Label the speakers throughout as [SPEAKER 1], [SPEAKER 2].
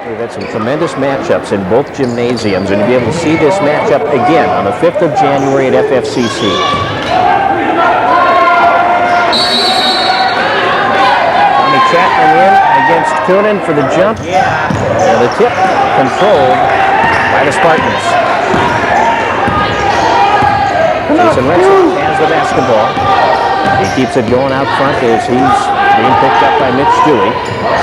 [SPEAKER 1] We've had some tremendous matchups in both gymnasiums, and you'll be able to see this matchup again on the 5th of January at FFCC. Tommy Chapman in against Coonan for the jump. And the tip controlled by the Spartans. Jason Retzlaff has the basketball. He keeps it going out front as he's being picked up by Mitch Stewie.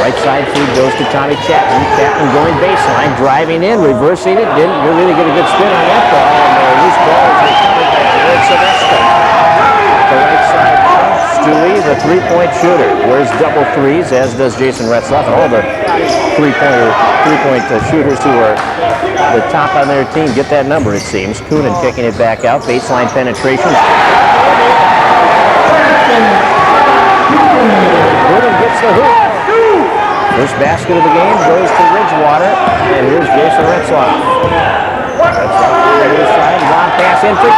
[SPEAKER 1] Right side feed goes to Tommy Chapman. Chapman going baseline, driving in, reversing it. Didn't really get a good spin on that ball. And the loose ball is recovered by Jared Sylvester. The right side, Stewie, the three-point shooter. Wears double threes, as does Jason Retzlaff. All the three-point shooters who are the top on their team get that number, it seems. Coonan kicking it back out. Baseline penetration. Coonan gets the hoop. First basket of the game goes to Ridgewater, and here's Jason Retzlaff. Retzlaff on the other side, long pass in for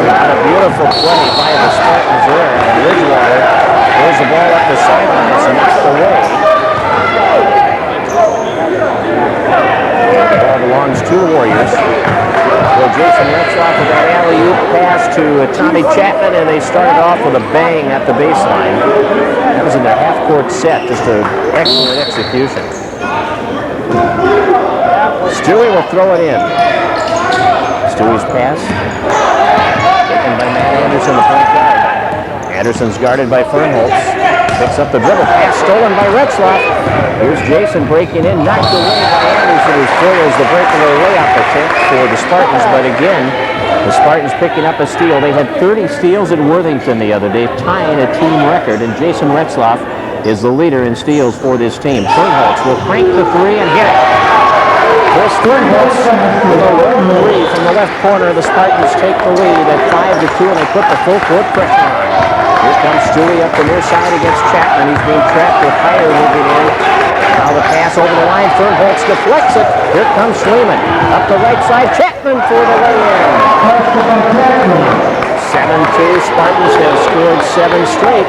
[SPEAKER 1] Got a beautiful play by the Spartans there, and Ridgewater throws the ball up the sidelines and knocked away. The ball belongs to the Warriors. Well, Jason Retzlaff with that alley-oop pass to Tommy Chapman, and they started off with a bang at the baseline. That was in their half-court set, just an excellent execution. Stewie will throw it in. Stewie's pass, taken by Matt Anderson, the point guard. Anderson's guarded by Fernholtz. Picks up the dribble pass, stolen by Retzlaff. Here's Jason breaking in, knocked away by Anderson, who foils the breakaway layup attempt for the Spartans. But again, the Spartans picking up a steal. They had 30 steals at Worthington the other day, tying a team record, and Jason Retzlaff is the leader in steals for this team. Fernholtz will crank the three and hit it. Chris Fernholtz with a long three from the left corner. The Spartans take the lead at 5-2, and they put the full court pressure on. Here comes Stewie up the near side against Chapman. He's being trapped with Heyer moving in. Now the pass over the line. Fernholtz deflects it. Here comes Schliemann. Up the right side. Chapman for the lay-in. 7-2. Spartans have scored 7 straight.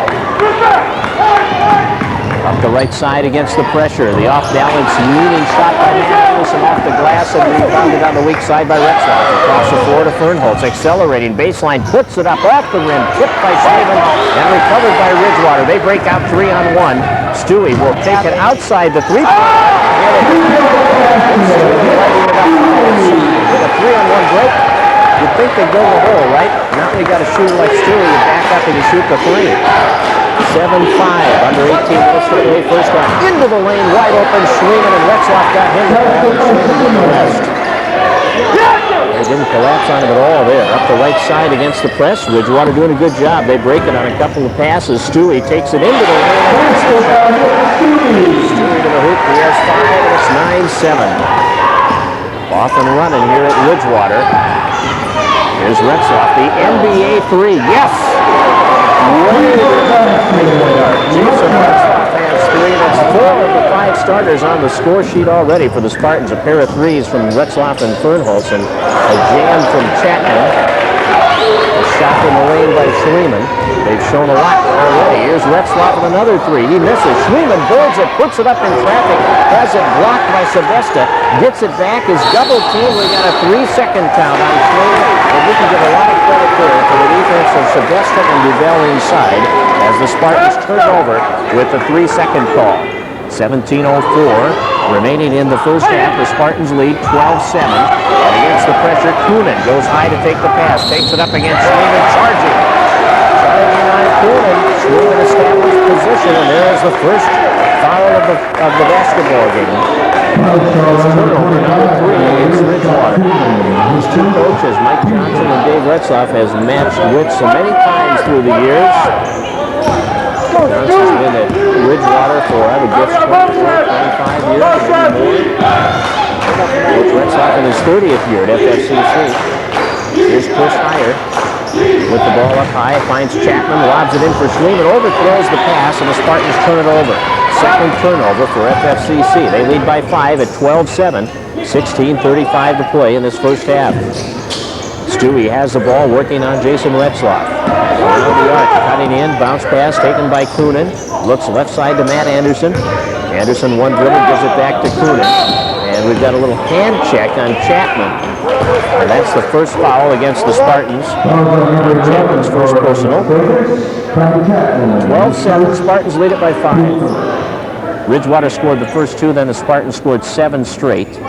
[SPEAKER 1] Up the right side against the pressure. The off-balance leading shot by Anderson off the glass and rebounded on the weak side by Retzlaff. Across the floor to Fernholtz. Accelerating baseline. Puts it up off the rim. Tipped by Schliemann and recovered by Ridgewater. They break out 3-on-1. Stewie will take it outside the three-point line. With a 3-on-1 break, you'd think they'd go to the hole, right? Now you got a shooter like Stewie. You back up and you shoot the three. 7-5, under 18 minutes to play first half. Into the lane, wide open. Schliemann and Retzlaff got him. They didn't collapse on him at all there. Up the right side against the press. Ridgewater doing a good job. They break it on a couple of passes. Stewie takes it into the lane. Stewie to the hoop. He has 5, and it's 9-7. Off and running here at Ridgewater. Here's Retzlaff, the NBA 3. Yes! Jason Retzlaff has 3. That's 4 of the 5 starters on the score sheet already for the Spartans. A pair of threes from Retzlaff and Fernholtz, and a jam from Chapman. A shot in the lane by Schliemann. They've shown a lot already. Here's Retzlaff with another 3. He misses. Schliemann builds it, puts it up in traffic, has it blocked by Sebesta, gets it back, is double teamed. We got a 3-second count on Schliemann. And we can give a lot of credit there for the defense of Sebesta and Duvall inside as the Spartans turn over with the 3-second call. 17:04 remaining in the first half. The Spartans lead 12-7. And against the pressure, Coonan goes high to take the pass. Takes it up against Schliemann, charging. Charging on Coonan. Schliemann established position, and there is the first foul of the basketball game. Turnover number 3 against Ridgewater. These two coaches, Mike Johnson and Dave Retzlaff, has matched wits so many times through the years. Johnson's been at Ridgewater for, I would guess, 25 years, maybe more. Coach Retzlaff in his 30th year at FFCC. Here's Chris Heyer with the ball up high, finds Chapman, lobs it in for Schliemann, overthrows the pass, and the Spartans turn it over. Second turnover for FFCC. They lead by 5 at 12-7. 16:35 to play in this first half. Stewie has the ball, working on Jason Retzlaff. Around the arc, cutting in, bounce pass taken by Coonan. Looks left side to Matt Anderson. Anderson one dribble, gives it back to Coonan. And we've got a little hand check on Chapman. And that's the first foul against the Spartans. Chapman's first personal. 12-7, Spartans lead it by 5. Ridgewater scored the first 2, then the Spartans scored 7 straight.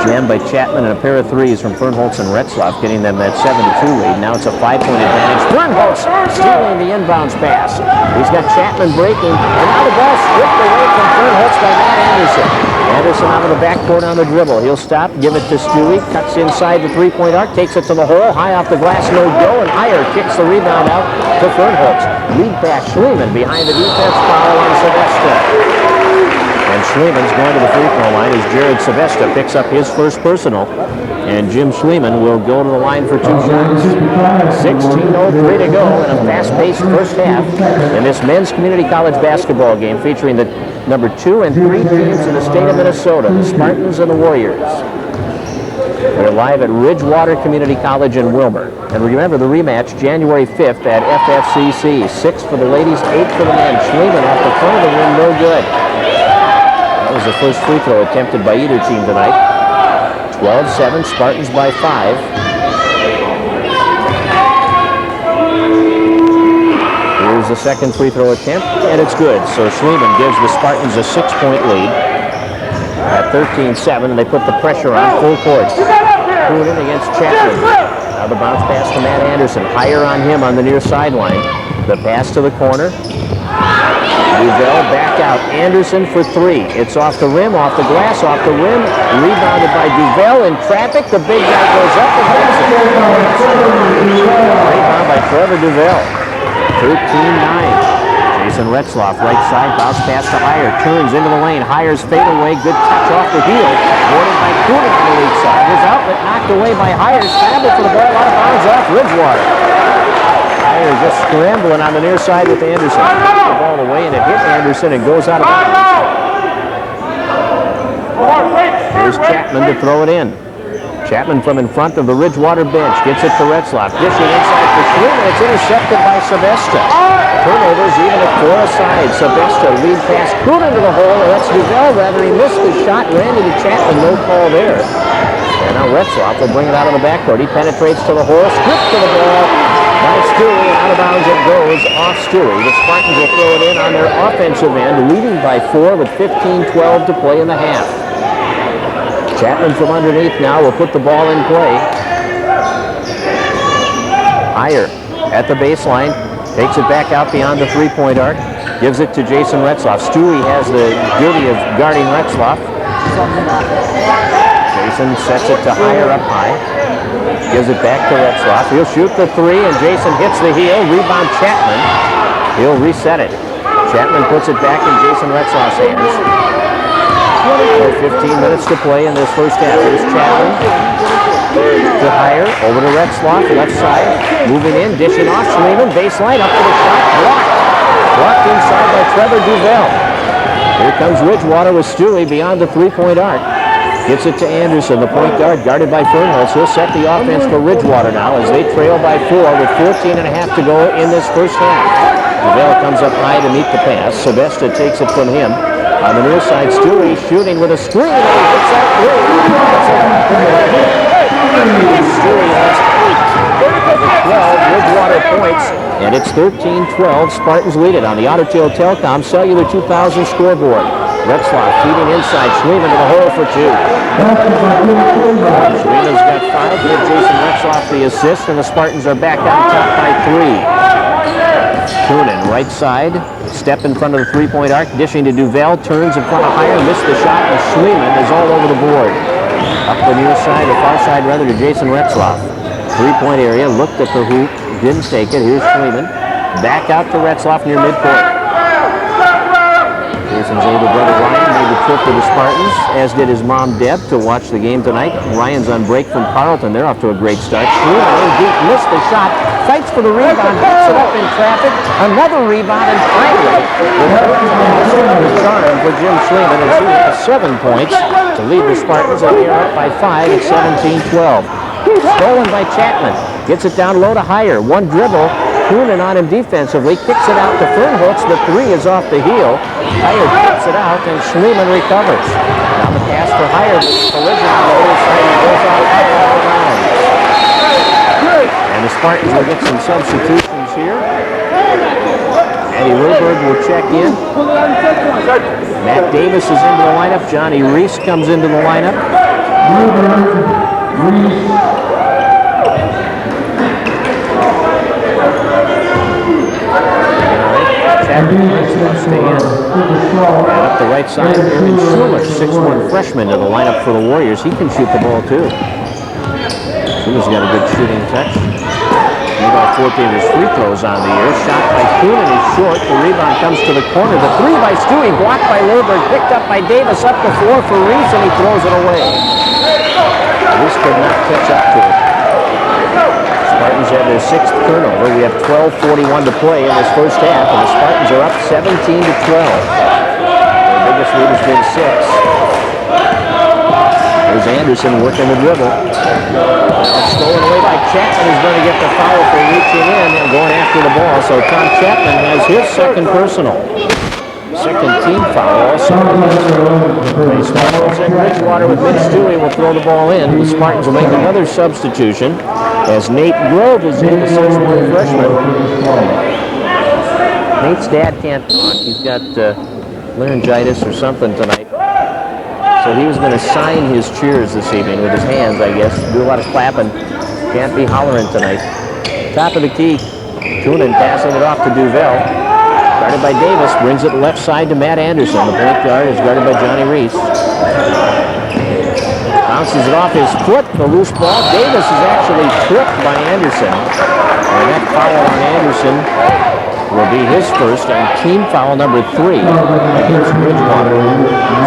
[SPEAKER 1] Jammed by Chapman and a pair of threes from Fernholz and Retzlaff, getting them that 7-2 lead. Now it's a 5-point advantage. Fernholz stealing the inbounds pass. He's got Chapman breaking, and now the ball stripped away from Fernholz by Matt Anderson. Anderson out of the backcourt on the dribble. He'll stop, give it to Stewie, cuts inside the three-point arc, takes it to the hole, high off the glass, no go, and Heyer kicks the rebound out to Fernholz. Lead pass, Schliemann behind the defense, foul on Sebesta. And Schlieman's going to the free throw line as Jared Sebesta picks up his first personal. And Jim Schliemann will go to the line for 2 shots. 16:03 to go in a fast-paced first half in this men's community college basketball game featuring the number 2 and 3 teams in the state of Minnesota, the Spartans and the Warriors. We're live at Ridgewater Community College in Wilmer. And remember the rematch January 5th at FFCC. 6 for the ladies, 8 for the men. Schliemann off the front of the rim, no good. That was the first free throw attempted by either team tonight. 12-7, Spartans by 5. Here's the second free throw attempt, and it's good. So Schliemann gives the Spartans a 6-point lead at 13-7, and they put the pressure on full court. Coonan against Chapman. Now the bounce pass to Matt Anderson. Higher on him on the near sideline. The pass to the corner. Duvel back out. Anderson for 3. It's off the rim, off the glass, off the rim. Rebounded by Duvel in traffic. The big guy goes up and hits it. Rebound by Trevor Duvel. 13-9. Jason Retzlaff, right side, bounce pass to Heyer. Turns into the lane. Heyer's fadeaway. Good touch off the heel. Boarded by Coonan on the weak side. His outlet knocked away by Heyer. Scrambled for the ball out of bounds off Ridgewater. Heyer just scrambling on the near side with Anderson. The ball away and it hit Anderson and goes out of bounds. Here's Chapman to throw it in. Chapman from in front of the Ridgewater bench gets it to Retzlaff. Dishing inside for Schliemann. It's intercepted by Sebesta. Turnovers even at 4 aside. Sebesta lead pass Coonan to the hole. That's Duvel rather. He missed the shot. Ran into Chapman. No call there. And now Retzlaff will bring it out of the backcourt. He penetrates to the hole. Stripped to the ball by Stewie. Out of bounds it goes off Stewie. The Spartans will throw it in on their offensive end, leading by 4 with 15-12 to play in the half. Chapman from underneath now will put the ball in play. Heyer at the baseline. Takes it back out beyond the three-point arc. Gives it to Jason Retzlaff. Stewie has the duty of guarding Retzlaff. Jason sets it to Heyer up high. Gives it back to Retzlaff. He'll shoot the 3, and Jason hits the heel. Rebound Chapman. He'll reset it. Chapman puts it back in Jason Retzlaff's hands. 15 minutes to play in this first half. Here's Chapman to Heyer, over to Retzlaff, left side, moving in, dishing off, Schliemann, baseline, up to the shot, blocked. Blocked inside by Trevor Duvel. Here comes Ridgewater with Stewie beyond the three-point arc. Gets it to Anderson, the point guard, guarded by Fernholz. He'll set the offense for Ridgewater now as they trail by 4 with 14.5 to go in this first half. Duvel comes up high to meet the pass. Sebesta takes it from him. On the near side, Stewie shooting with a screen, and he hits that three. Stewie has 8 of the 12 Ridgewater points, and it's 13-12. Spartans lead it on the Otter Tail Telecom Cellular 2000 scoreboard. Retzlaff feeding inside, Schliemann to the hole for 2. Schliemann's got 5, give Jason Retzlaff the assist, and the Spartans are back on top by 3. Coonan, right side, step in front of the three-point arc, dishing to Duvel, turns in front of Heyer, missed the shot, and Schliemann is all over the board. Up the near side, or far side rather, to Jason Retzlaff. Three-point area, looked at the hoop, didn't take it. Here's Schliemann. Back out to Retzlaff near midcourt. Here's Jason's older brother Ryan made the trip to the Spartans, as did his mom Deb, to watch the game tonight. Ryan's on break from Carleton. They're off to a great start. Schluman in deep, missed the shot, fights for the rebound, picks it up in traffic, another rebound, and finally, the charm for Jim Schluman, and he has 7 points to lead the Spartans, and they are up by 5 at 17-12. Stolen by Chapman. Gets it down low to Heyer. One dribble. Coonan on him defensively. Kicks it out to Fernholtz. The three is off the heel. Heyer kicks it out, and Schluman recovers. Now the pass for Heyer. Collision on the other side. He goes out of bounds. And the Spartans will get some substitutions here. Eddie Wilberg will check in. Matt Davis is into the lineup. Johnny Reese comes into the lineup. Stay in. And up the right side, Aaron Schuler, 6'1" freshman, to the lineup for the Warriors. He can shoot the ball too. Schuler's got a good shooting touch. He got 14 of his free throws on the year. Shot by Coonan is short. The rebound comes to the corner. The three by Stewie, blocked by Wilberg, picked up by Davis, up the floor for Reese, and he throws it away. Reese could not catch up to it. Spartans have their 6th turnover. We have 12:41 to play in this first half, and the Spartans are up 17-12. Their biggest lead has been 6. There's Anderson working the dribble. It's stolen away by Chapman, who's going to get the foul for reaching in and going after the ball. So Tom Chapman has his 2nd personal. 2nd team foul also. The Spartans and Ridgewater with Mitch Stewie will throw the ball in. The Spartans will make another substitution as Nate Grove is in, the 6'1" freshman. Nate's dad can't talk. He's got laryngitis or something tonight. So he was going to sign his cheers this evening with his hands, I guess. Do a lot of clapping. Can't be hollering tonight. Top of the key. Coonan passing it off to Duvel. Guarded by Davis, brings it left side to Matt Anderson. The point guard is guarded by Johnny Reese. Bounces it off his foot, the loose ball. Davis is actually tripped by Anderson. And that foul on Anderson will be his first and team foul number 3 against Ridgewater.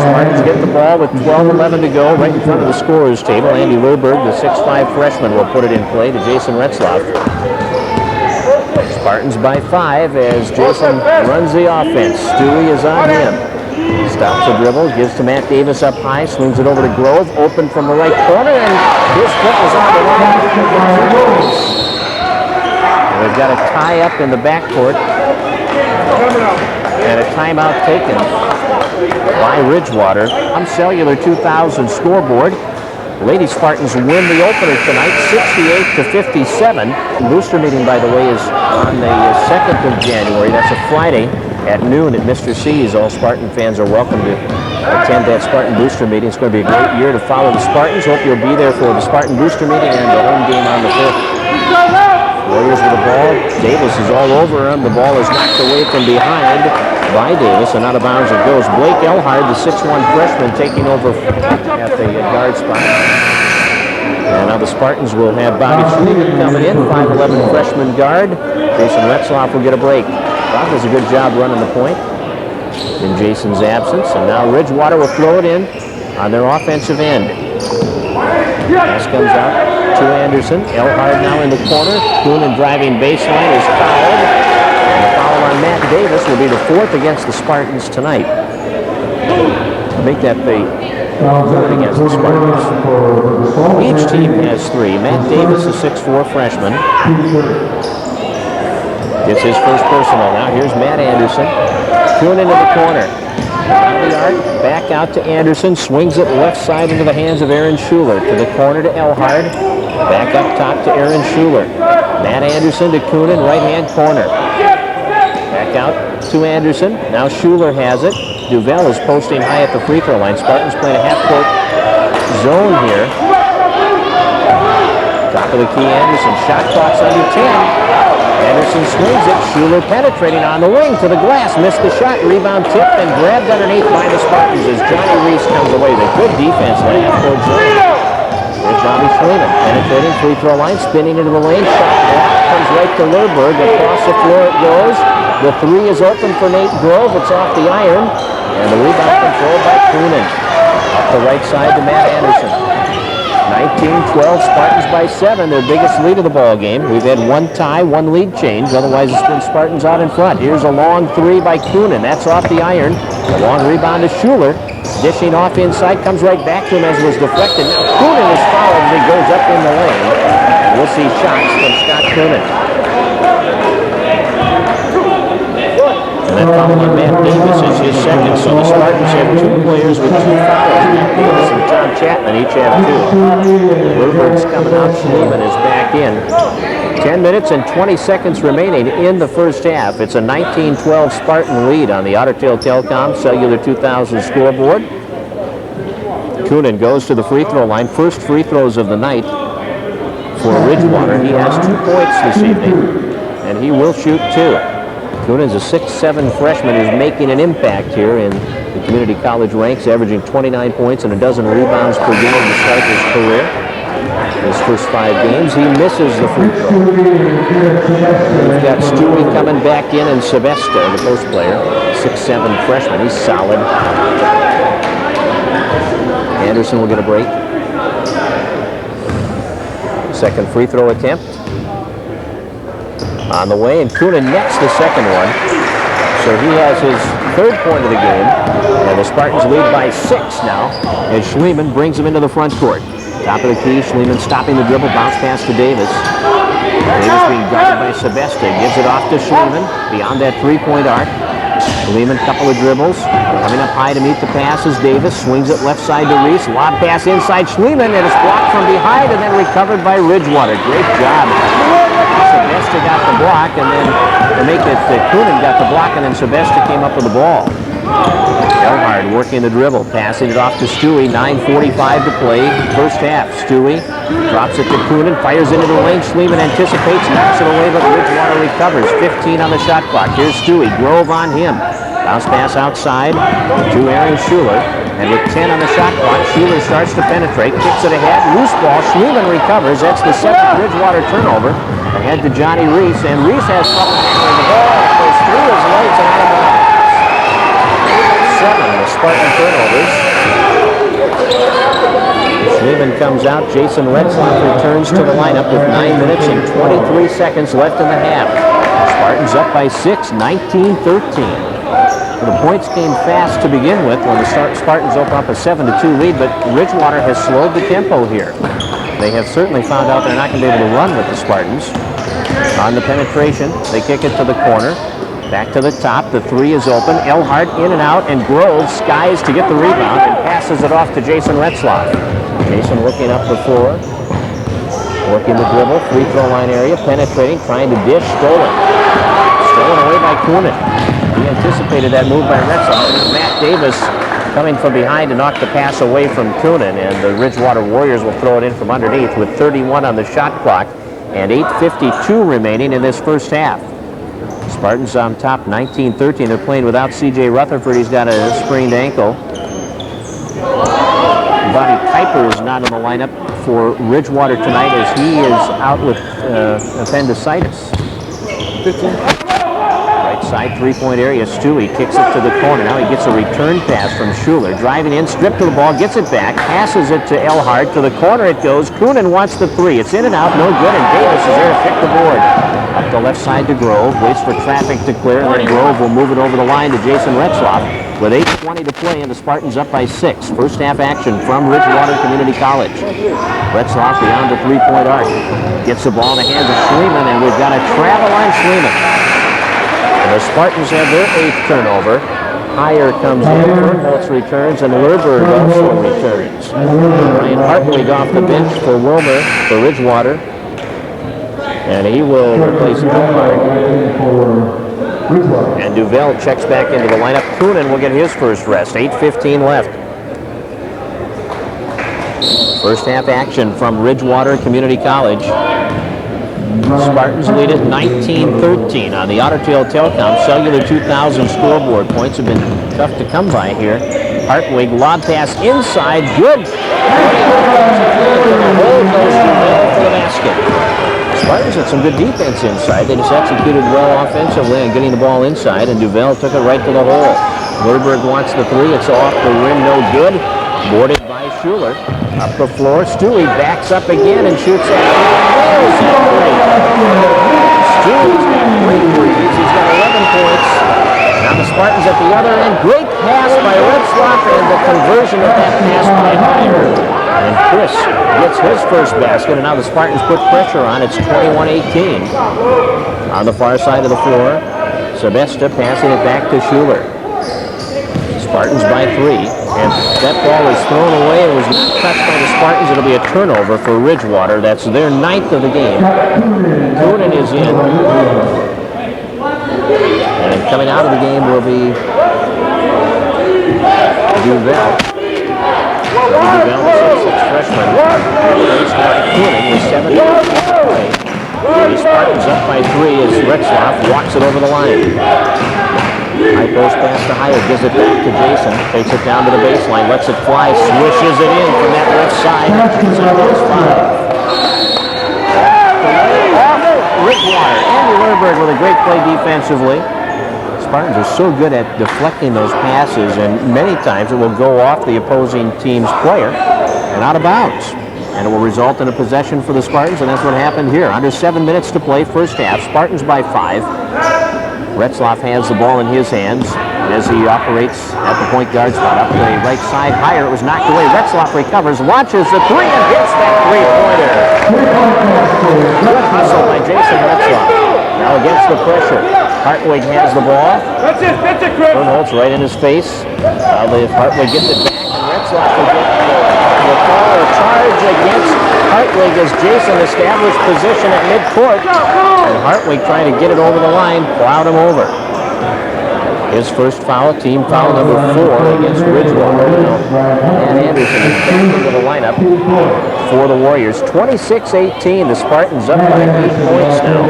[SPEAKER 1] Spartans get the ball with 12:11 to go right in front of the scorer's table. Andy Wilberg, the 6'5" freshman, will put it in play to Jason Retzlaff. Spartans by 5 as Jason runs the offense. Stewie is on him. Stops the dribble, gives to Matt Davis up high, swings it over to Grove, open from the right corner, and his foot was on the line. They've got a tie up in the backcourt and a timeout taken by Ridgewater. On Cellular 2000 scoreboard. Lady Spartans win the opener tonight, 68-57. Booster meeting, by the way, is on the 2nd of January. That's a Friday at noon at Mr. C's. All Spartan fans are welcome to attend that Spartan Booster meeting. It's going to be a great year to follow the Spartans. Hope you'll be there for the Spartan Booster meeting and the home game on the 5th. Warriors with the ball. Davis is all over him. The ball is knocked away from behind by Davis, and out of bounds it goes. Blake Elhard, the 6'1" freshman, taking over at the guard spot. And now the Spartans will have Bobby Schluman coming in, 5'11" freshman guard. Jason Retzlaff will get a break. Bob does a good job running the point in Jason's absence, and now Ridgewater will throw it in on their offensive end. Pass comes out to Anderson. Elhard now in the corner. Coonan driving baseline is fouled. And the foul on Matt Davis will be the 4th against the Spartans tonight. Make that the 3rd against the Spartans. Each team has 3. Matt Davis, a 6'4" freshman, gets his first personal. Now here's Matt Anderson. Coonan into the corner. Down the arc, back out to Anderson, swings it left side into the hands of Aaron Schuler. To the corner to Elhard, back up top to Aaron Schuler. Matt Anderson to Coonan, right-hand corner. Back out to Anderson, now Schuler has it. Duvel is posting high at the free throw line. Spartans playing a half-court zone here. Top of the key, Anderson, shot clock's under 10. Anderson swings it. Schuler penetrating on the wing to the glass. Missed the shot. Rebound tipped and grabbed underneath by the Spartans as Johnny Reese comes away. The good defense in the half-court zone. There's Bobby Schluman penetrating free throw line, spinning into the lane. Shot block comes right to Wilberg. Across the floor it goes. The three is open for Nate Grove. It's off the iron. And the rebound controlled by Coonan. Up the right side to Matt Anderson. 19-12, Spartans by 7, their biggest lead of the ball game. We've had one tie, one lead change. Otherwise, it's been Spartans out in front. Here's a long three by Coonan. That's off the iron. A long rebound to Schuler. Dishing off inside, comes right back to him as it was deflected. Now Coonan is fouled as he goes up in the lane. We'll see shots from Scott Coonan. And that foul on Matt Davis is his second. So the Spartans have two players with 2 fouls. Matt Davis and John Chapman each have 2. Woodward's coming out. Schneeman is back in. 10 minutes and 20 seconds remaining in the first half. It's a 19-12 Spartan lead on the Ottertail Telecom Cellular 2000 scoreboard. Coonan goes to the free throw line. First free throws of the night for Ridgewater. He has 2 points this evening, and he will shoot 2. Coonan's a 6'7" freshman who's making an impact here in the community college ranks, averaging 29 points and a dozen rebounds per game to start his career. His first 5 games, he misses the free throw. We've got Stewie coming back in and Sebesta, the post player, 6'7" freshman. He's solid. Anderson will get a break. Second free throw attempt on the way, and Coonan nets the second one. So he has his 3rd point of the game, and the Spartans lead by 6 now as Schneeman brings him into the front court. Top of the key, Schneeman stopping the dribble, bounce pass to Davis. Davis being guarded by Sebesta, gives it off to Schneeman beyond that 3-point arc. Schneeman, couple of dribbles, coming up high to meet the pass is Davis, swings it left side to Reese, lob pass inside Schneeman, and it's blocked from behind and then recovered by Ridgewater. Great job. Sebesta got the block, and then to make it, Coonan got the block, and then Sebesta came up with the ball. Elhard working the dribble, passing it off to Stewie. 9:45 to play, first half. Stewie drops it to Coonan, fires into the lane. Schneeman anticipates, knocks it away, but Ridgewater recovers. 15 on the shot clock. Here's Stewie, Grove on him. Bounce pass outside to Aaron Schuler. And with 10 on the shot clock, Schuler starts to penetrate, kicks it ahead, loose ball. Schneeman recovers. That's the 7th Ridgewater turnover. Ahead to Johnny Reese, and Reese has trouble handling the ball. It goes through his legs and out of bounds. 7, the Spartan turnovers. Schneeman comes out. Jason Retzlaff returns to the lineup with 9 minutes and 23 seconds left in the half. Spartans up by 6, 19-13. The points came fast to begin with when the Spartans open up a 7-2 lead, but Ridgewater has slowed the tempo here. They have certainly found out they're not going to be able to run with the Spartans. On the penetration, they kick it to the corner. Back to the top, the 3 is open. Elhard in and out, and Grove skies to get the rebound and passes it off to Jason Retzlaff. Jason looking up the floor, working the dribble, free throw line area, penetrating, trying to dish, stolen. Stolen away by Coonan. He anticipated that move by Retzlaff. Matt Davis coming from behind to knock the pass away from Coonan, and the Ridgewater Warriors will throw it in from underneath with 31 on the shot clock and 8:52 remaining in this first half. Spartans on top, 19-13. They're playing without C.J. Rutherford. He's got a sprained ankle. Bobby Piper is not in the lineup for Ridgewater tonight as he is out with appendicitis. 15. Side 3-point area. Stewie kicks it to the corner. Now he gets a return pass from Schuler. Driving in, stripped to the ball, gets it back, passes it to Elhard. To the corner it goes. Coonan wants the 3. It's in and out, no good, and Davis is there to pick the board. Up the left side to Grove. Waits for traffic to clear, and then Grove will move it over the line to Jason Retzlaff. With 8:20 to play, and the Spartans up by 6. First half action from Ridgewater Community College. Retzlaff beyond the 3-point arc. Gets the ball in the hands of Schneeman, and we've got a travel on Schneeman. And the Spartans have their 8th turnover. Heyer comes in, Fernholtz returns, and Lerberg also returns. Ryan Hartwig off the bench for Wilmer, for Ridgewater. And he will replace Elhard. And Duvel checks back into the lineup. Coonan will get his first rest. 8:15 left. First half action from Ridgewater Community College. Spartans lead at 19-13 on the Ottertail Telecom Cellular 2000 scoreboard. Points have been tough to come by here. Hartwig, lob pass inside, good. The hole goes to Duvel for the basket. Spartans had some good defense inside. They just executed well offensively and getting the ball inside, and Duval took it right to the hole. Lurberg wants the three. It's off the rim, no good. Boarded by Schuler. Up the floor, Stewie backs up again and shoots at Stewie's got 3 threes. He's got 11 points. Now the Spartans at the other end. Great pass by Retzlaff, and the conversion of that pass by Meyer. And Chris gets his first basket, and now the Spartans put pressure on. It's 21-18. On the far side of the floor, Sebesta passing it back to Schuler. Spartans by 3, and that ball is thrown away. It was not touched by the Spartans. It'll be a turnover for Ridgewater. That's their 9th of the game. Coonan is in. And coming out of the game will be Duval. Duval, the 6'6" freshman. Coonan with 7 minutes to play. The Spartans up by 3 as Retzlaff walks it over the line. High post pass to Hyatt, gives it back to Jason, takes it down to the baseline, lets it fly, swishes it in from that left side. Jason goes 5. Ridgewater, Andy Lurberg with a great play defensively. Spartans are so good at deflecting those passes, and many times it will go off the opposing team's player and out of bounds. And it will result in a possession for the Spartans, and that's what happened here. Under 7 minutes to play, first half, Spartans by 5. Retzlaff has the ball in his hands as he operates at the point guard spot. Up the right side, higher, it was knocked away. Retzlaff recovers, launches the 3, and hits that 3-pointer. Good hustle by Jason Retzlaff. Now against the pressure, Hartwig has the ball. Fernholtz right in his face. Hartwig gets it back, and Retzlaff will get the call or charge against Hartwig as Jason established position at midcourt. And Hartwig trying to get it over the line, plowed him over. His first foul, team foul number 4 against Ridgewater. And Anderson is back into the lineup for the Warriors. 26-18, the Spartans up by 8 points now.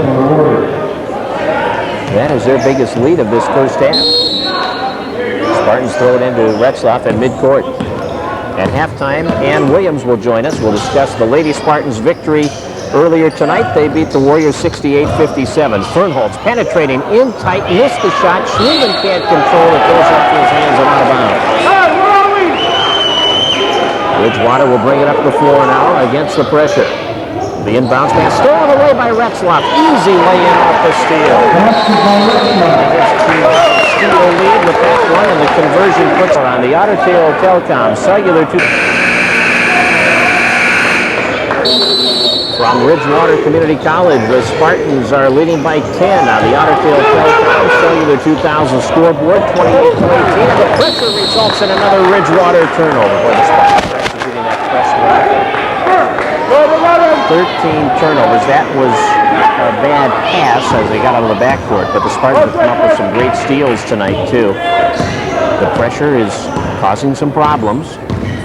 [SPEAKER 1] That is their biggest lead of this first half. Spartans throw it into Retzlaff at midcourt. At halftime, Ann Williams will join us. We'll discuss the Lady Spartans' victory earlier tonight. They beat the Warriors 68-57. Fernholtz penetrating in tight, missed the shot. Schliemann can't control it, goes off his hands and out of bounds. Ridgewater will bring it up the floor now against the pressure. The inbounds pass stolen away by Retzlaff. Easy lay-in off the steal. Steal lead with that one, and the conversion puts her on the Otter Tail Telecom Cellular 2. From Ridgewater Community College, the Spartans are leading by 10 on the Otter Tail Telecom Cellular 2000 scoreboard, 28-18. The pressure results in another Ridgewater turnover for the Spartans executing that press work. 13 turnovers. That was a bad pass as they got out of the backcourt, but the Spartans have come up with some great steals tonight, too. The pressure is causing some problems.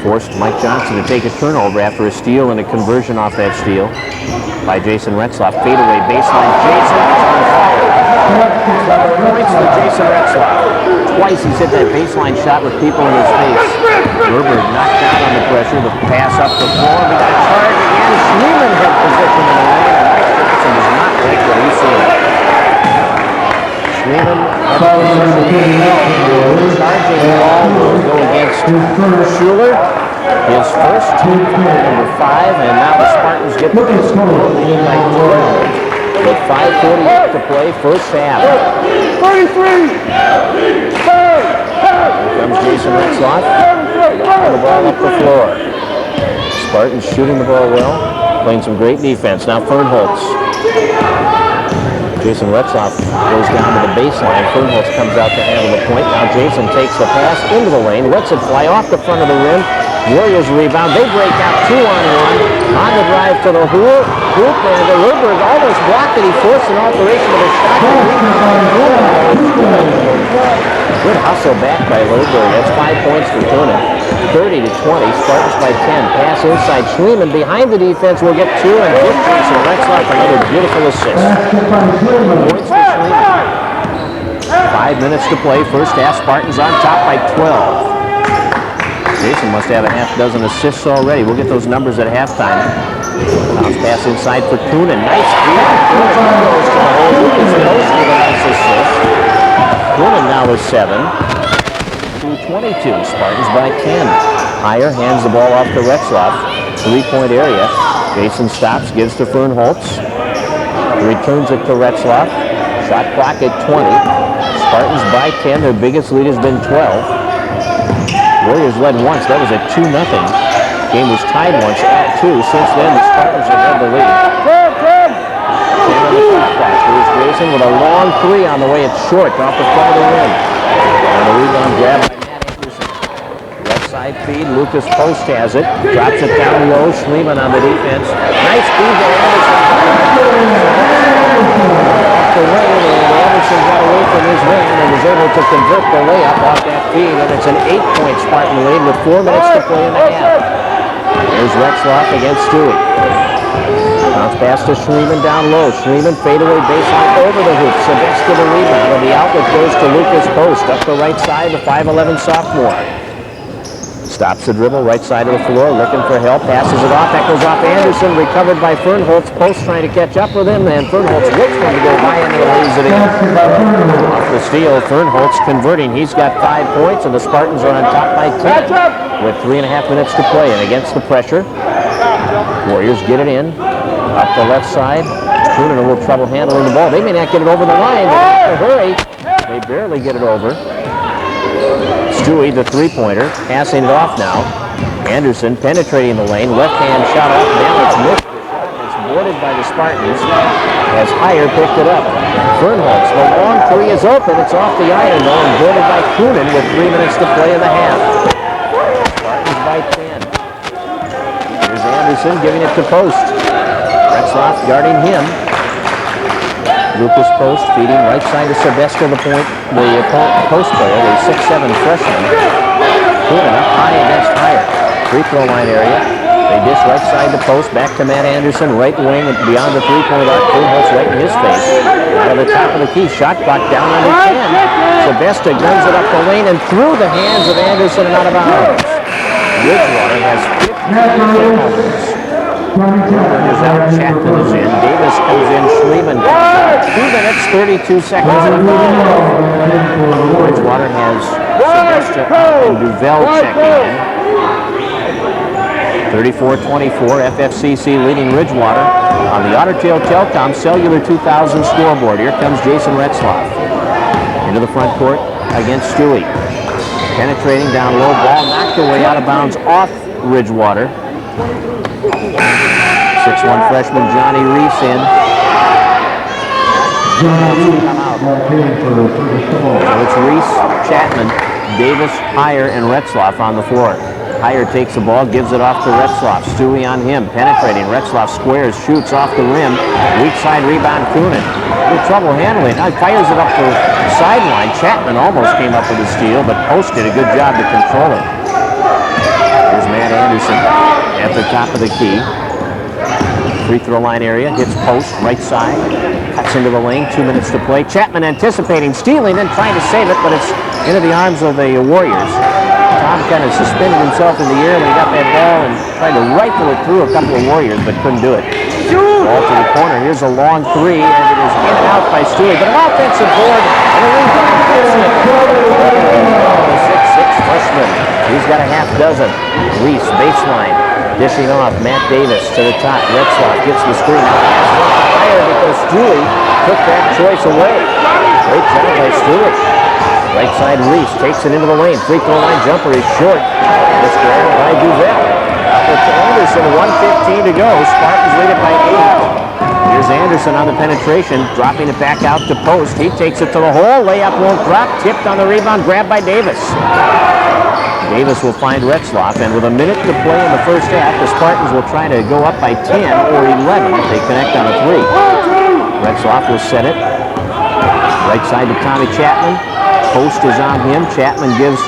[SPEAKER 1] Forced Mike Johnson to take a turnover after a steal and a conversion off that steal by Jason Retzlaff. Fadeaway baseline. Jason is on fire. 7 points for Jason Retzlaff. Twice he's hit that baseline shot with people in his face. Gerber knocked down on the pressure. The pass up the floor. We got a charge again. Schliemann had position in the lane, and Mike Johnson does not like what he's seeing. Schliemann had position. Charging ball will go against Schuler. His first team number 5, and now the Spartans get the lead by 12 with 5:48 to play, first half. 33. Here comes Jason Retzlaff. The ball up the floor. Spartans shooting the ball well, playing some great defense. Now Fernholtz. Jason Retzlaff goes down to the baseline. Fernholtz comes out to handle the point. Now Jason takes the pass into the lane, lets it fly off the front of the rim. Warriors rebound. They break out 2-on-1 on the drive to the hoop, and the Lurberg almost blocked it. He forced an alteration of a shot. Good hustle back by Lurberg. That's 5 points for Coonan. 30-20. Spartans by 10. Pass inside. Schliemann behind the defense will get 2, and give Jason Retzlaff another beautiful assist. Points for Schliemann. 5 minutes to play. First half. Spartans on top by 12. Jason must have a half dozen assists already. We'll get those numbers at halftime. Bounce pass inside for Coonan. Nice feed. Coonan goes to the hole. Lucas Post with a nice assist. Coonan now is 7. 2:22. Spartans by 10. Higher hands the ball off to Retzlaff. 3-point area. Jason stops, gives to Fernholtz. Returns it to Retzlaff. Shot clock at 20. Spartans by 10. Their biggest lead has been 12. Warriors led once. That was at 2-0. Game was tied once at 2. Since then, the Spartans have led the lead. Here's Jason with a long 3 on the way. It's short off the front of the rim. And the rebound grab by Matt Anderson. Left side feed. Lucas Post has it. Drops it down low. Schliemann on the defense. Nice feed to Anderson. Off the lane, and Anderson got away from his man and was able to convert the layup off that feed. And it's an 8-point Spartan lead with 4 minutes to play in the half. There's Retzlaff against Stewie. Bounce pass to Schliemann down low. Schliemann fadeaway baseline over the hoop. Sebesta the rebound. And the outlet goes to Lucas Post. Up the right side, the 5'11 sophomore. Stops the dribble, right side of the floor, looking for help. Passes it off. That goes off Anderson. Recovered by Fernholtz. Post trying to catch up with him. And Fernholtz looks for him to go by and lays it in. Off the steal, Fernholtz converting. He's got 5 points, and the Spartans are on top by 10 with 3.5 minutes to play. And against the pressure, Warriors get it in. Up the left side. Coonan a little trouble handling the ball. They may not get it over the line. They have to hurry. They barely get it over. Stewie, the 3-pointer, passing it off now. Anderson penetrating the lane. Left-hand shot off. Now it's missed. It's boarded by the Spartans as Higher picked it up. Fernholtz, the long 3 is open. It's off the iron though and boarded by Coonan with 3 minutes to play in the half. Spartans by 10. Here's Anderson giving it to Post. Retzlaff guarding him. Lucas Post feeding right side to Sebesta, the post player, the 6'7 freshman. Coonan up high against Higher. Free throw line area. They dish right side to Post, back to Matt Anderson, right wing and beyond the 3-point arc. Fernholtz right in his face. Out of the top of the key, shot clock down under 10. Sebesta guns it up the lane and through the hands of Anderson and out of bounds. Ridgewater has 15 turnovers. Is out, Chapman is in, Davis comes in, Schliemann comes out. 2 minutes, 32 seconds in the ball. Ridgewater has Sebesta and Duvel checking in. 34-24, FFCC leading Ridgewater on the Otter Tail Telcom Cellular 2000 scoreboard. Here comes Jason Retzlaff into the front court against Stewie. Penetrating down low, ball knocked away out of bounds off Ridgewater. 6'1 freshman Johnny Reese in. So it's Reese, Chapman, Davis, Higher, and Retzlaff on the floor. Higher takes the ball, gives it off to Retzlaff. Stewie on him, penetrating. Retzlaff squares, shoots off the rim. Weak side rebound, Coonan. Little trouble handling. Now fires it up the sideline. Chapman almost came up with a steal, but Post did a good job to control it. Here's Matt Anderson at the top of the key. Free throw line area, hits Post, right side, cuts into the lane, 2 minutes to play. Chapman anticipating, stealing, then trying to save it, but it's into the arms of the Warriors. Tom kind of suspended himself in the air when he got that ball and tried to rifle it through a couple of Warriors, but couldn't do it. Ball to the corner, here's a long 3, and it is in and out by Stewie, but an offensive board, and a rebound gets it. 6'6 freshman, he's got a half dozen. Reese, baseline. Dishing off, Matt Davis to the top. Retzlaff gets the screen. Higher because Stewie took that choice away. Great job by Stewie. Right side Reese takes it into the lane. Free throw line jumper is short. It's grabbed by Duvel. With Anderson, 1:15 to go. Spartans lead it by 8. Here's Anderson on the penetration, dropping it back out to Post. He takes it to the hole. Layup won't drop. Tipped on the rebound. Grabbed by Davis. Davis will find Retzlaff, and with a minute to play in the first half, the Spartans will try to go up by 10 or 11 if they connect on a 3. Retzlaff will set it. Right side to Tommy Chapman. Post is on him. Chapman gives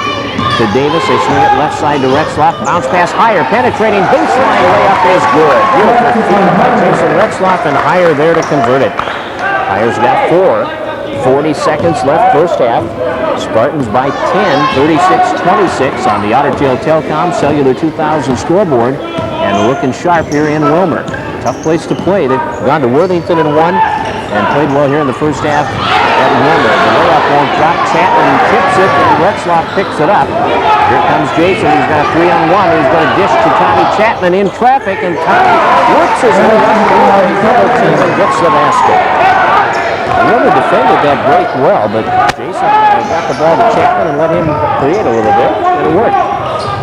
[SPEAKER 1] to Davis. They swing it left side to Retzlaff. Bounce pass Higher. Penetrating baseline layup is good. Beautiful feed by Jason Retzlaff, and Higher there to convert it. Higher's got 4. 40 seconds left, first half. Spartans by 10, 36-26 on the Otter Tail Telecom Cellular 2000 scoreboard. And looking sharp here in Wilmer. Tough place to play. They've gone to Worthington and won and played well here in the first half at Wilmer. The layup won't drop. Chapman tips it and Retzlaff picks it up. Here comes Jason. He's got a 3-on-1. He's going to dish to Tommy Chapman in traffic, and Tommy works his way up to the double team and gets the basket. Wilmer defended that break well, but Jason got the ball to Chapman and let him create a little bit, and it worked.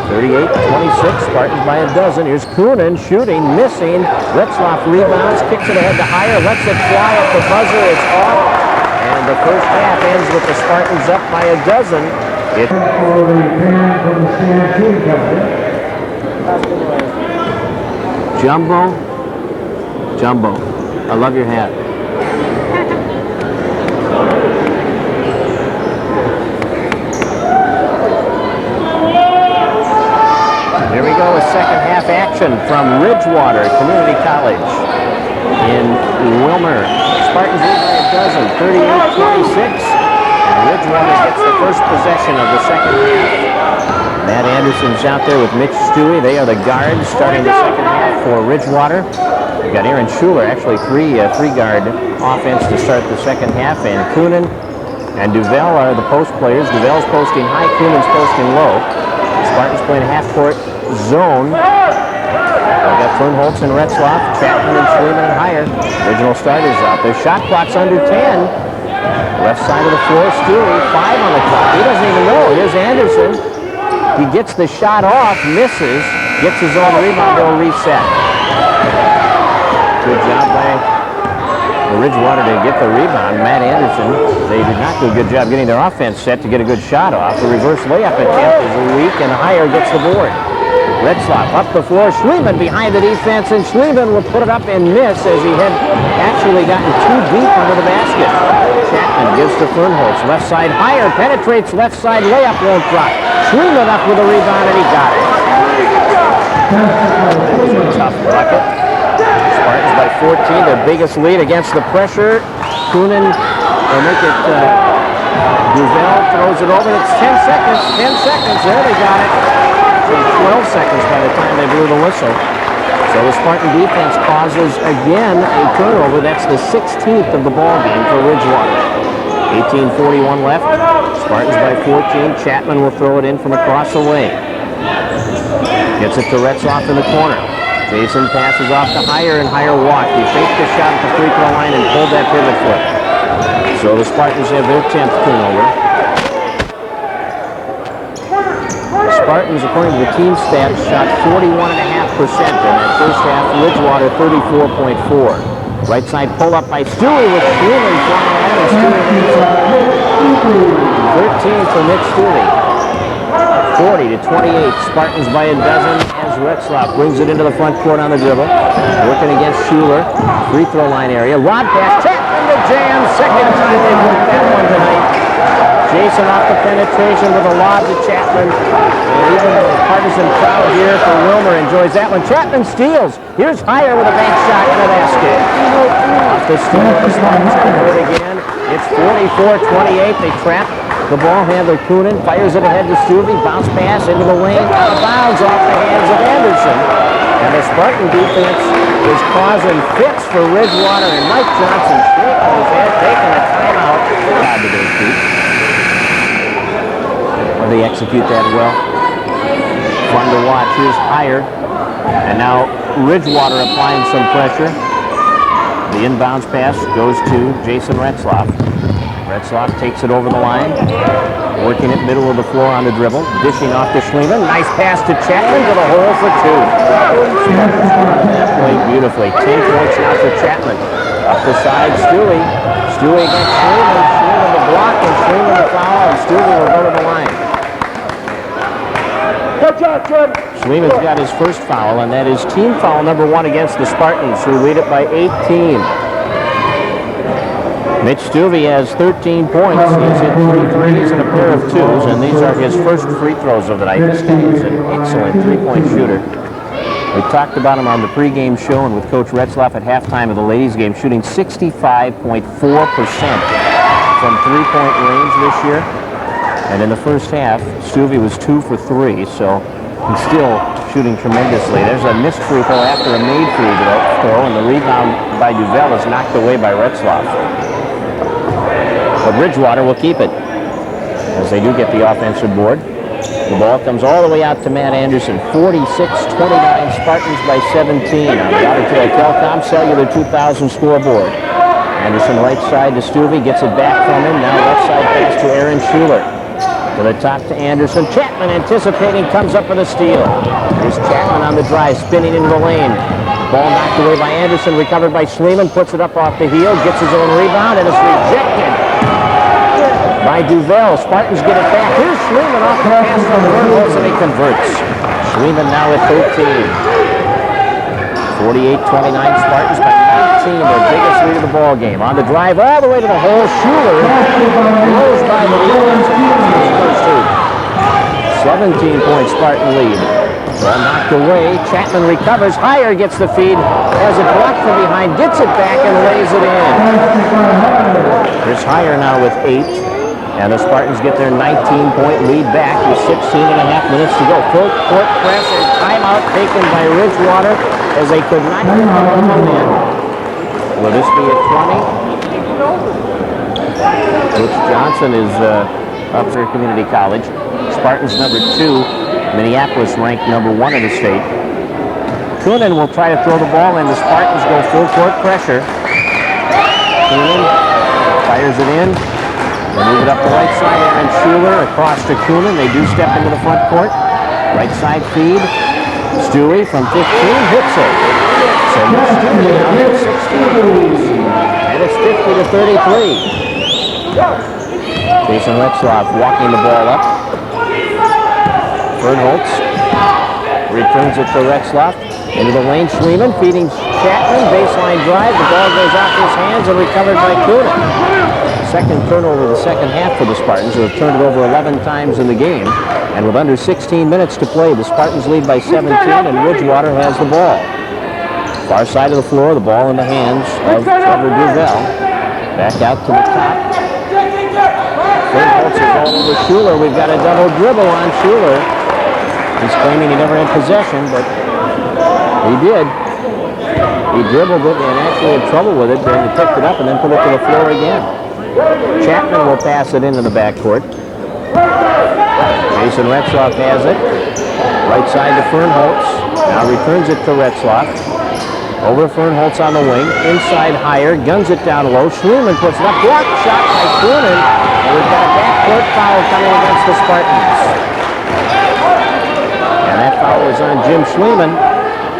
[SPEAKER 1] 38-26, Spartans by a dozen. Here's Coonan shooting, missing. Retzlaff rebounds, kicks it ahead to Higher, lets it fly at the buzzer. It's off, and the first half ends with the Spartans up by a dozen. Jumbo, I love your hat. Here we go with second half action from Ridgewater Community College in Wilmer. Spartans lead by a dozen, 38-26. And Ridgewater gets the first possession of the second half. Matt Anderson's out there with Mitch Stewie. They are the guards starting the second half for Ridgewater. We've got Aaron Schuler, actually three-guard offense to start the second half. And Coonan and Duval are the post players. Duval's posting high, Coonan's posting low. Spartans playing a half-court zone. We've got Fernholtz and Retzlaff, Chapman and Schliemann and Higher. Original starters out. Their shot clock's under 10. Left side of the floor, Stewie, 5 on the clock. He doesn't even know. Here's Anderson. He gets the shot off, misses, gets his own rebound, they'll reset. Good job by Ridgewater to get the rebound. Matt Anderson, they did not do a good job getting their offense set to get a good shot off. The reverse layup attempt is weak, and Higher gets the board. Retzlaff up the floor, Schliemann behind the defense, and Schliemann will put it up and miss as he had actually gotten too deep under the basket. Chapman gives to Fernholtz, left side Higher, penetrates left side, layup won't drop. Schliemann up with a rebound, and he got it. That was a tough bucket. Spartans by 14, their biggest lead against the pressure. Coonan will make it, Duval throws it over, it's 10 seconds, there they got it. 12 seconds by the time they blew the whistle. So the Spartan defense causes, again, a turnover. That's the 16th of the ball game for Ridgewater. 18:41 left. Spartans by 14. Chapman will throw it in from across the lane. Gets it to Retzlaff in the corner. Jason passes off to Higher, and Higher walked. He faked the shot at the free throw line and pulled that pivot foot. So the Spartans have their 10th turnover. Spartans, according to the team stats, shot 41.5% in that first half. Ridgewater 34.4. Right side pull up by Stewie with Schliemann flying out, and Stewie 13 for Mitch Stewie. 40-28. Spartans by a dozen as Retzlaff brings it into the front court on the dribble. Working against Schuler. Free throw line area. Lob pass. Chapman to jam. Second time they've worked that one tonight. Jason off the penetration with a lob to Chapman. And even the partisan crowd here for Wilmer enjoys that one. Chapman steals. Here's Higher with a bank shot in the basket. Off the steal, the Spartans can do it again. It's 44-28. They trap the ball handler. Coonan fires it ahead to Stewie. Bounce pass into the lane. Out of bounds off the hands of Anderson. And the Spartan defense is causing fits for Ridgewater, and Mike Johnson shaking his head, taking a timeout. God, to those feet. They execute that well. Fun to watch. Here's Higher. And now Ridgewater applying some pressure. The inbounds pass goes to Jason Retzlaff. Retzlaff takes it over the line. Working it middle of the floor on the dribble. Dishing off to Schliemann. Nice pass to Chapman to the hole for 2. Played beautifully. 10 points now for Chapman. Up the side, Stewie. Stewie against Schliemann. Schliemann the block and Schliemann the foul, and Stewie will go to the line. Schliemann's got his first foul, and that is team foul number 1 against the Spartans, who lead it by 18. Mitch Stewie has 13 points. He's hit 3 threes and a pair of 2s, and these are his first free throws of the night. This guy is an excellent three-point shooter. We talked about him on the pregame show and with Coach Retzlaff at halftime of the ladies' game, shooting 65.4% from three-point range this year. And in the first half, Stuvey was 2 for 3, so he's still shooting tremendously. There's a missed free throw after a made free throw, and the rebound by Duvel is knocked away by Retzlaff. But Ridgewater will keep it, as they do get the offensive board. The ball comes all the way out to Matt Anderson. 46-29, Spartans by 17 on the Auditel Telecom Cellular 2000 scoreboard. Anderson right side to Stuvey, gets it back from him. Now left side pass to Aaron Schuler. To the top to Anderson. Chapman anticipating, comes up with a steal. Here's Chapman on the drive, spinning into the lane. Ball knocked away by Anderson, recovered by Schliemann, puts it up off the heel, gets his own rebound, and it's rejected by Duvel. Spartans get it back. Here's Schliemann off the pass from Fergus, and he converts. Schliemann now at 13. 48-29, Spartans by 19, their biggest lead of the ball game. On the drive all the way to the hole, Schuler blows by the lead. 17-point Spartan lead. Ball knocked away. Chapman recovers. Heyer gets the feed. Has it blocked from behind. Gets it back and lays it in. Here's Heyer now with 8. And the Spartans get their 19-point lead back with 16.5 minutes to go. Full court press and timeout taken by Ridgewater as they could not get the ball in. Will this be a 20? Coach Johnson is up for Community College. Spartans number 2, Minneapolis ranked number 1 in the state. Coonan will try to throw the ball in. The Spartans go full court pressure. Coonan fires it in. They move it up the right side. Aaron Schuler across to Coonan. They do step into the front court. Right side feed. Stewie from 15 hits it. So Stewie now has 16 points. And it's 50-33. Jason Retzlaff walking the ball up. Fernholtz returns it to Retzlaff. Into the lane, Schliemann feeding Chapman. Baseline drive. The ball goes off his hands and recovered by Coonan. Second turnover of the second half for the Spartans, who have turned it over 11 times in the game. And with under 16 minutes to play, the Spartans lead by 17, and Ridgewater has the ball. Far side of the floor, the ball in the hands of Trevor Duvel. Back out to the top. Fernholtz is all over Schuler. We've got a double dribble on Schuler. He's claiming he never had possession, but he did. He dribbled it and actually had trouble with it, then he picked it up and then put it to the floor again. Chapman will pass it into the backcourt. Jason Retzlaff has it. Right side to Fernholtz. Now returns it to Retzlaff. Over Fernholtz on the wing. Inside Heyer. Guns it down low. Schliemann puts it up. Blocked shot by Coonan. And we've got a backcourt foul coming against the Spartans. And that foul is on Jim Schliemann.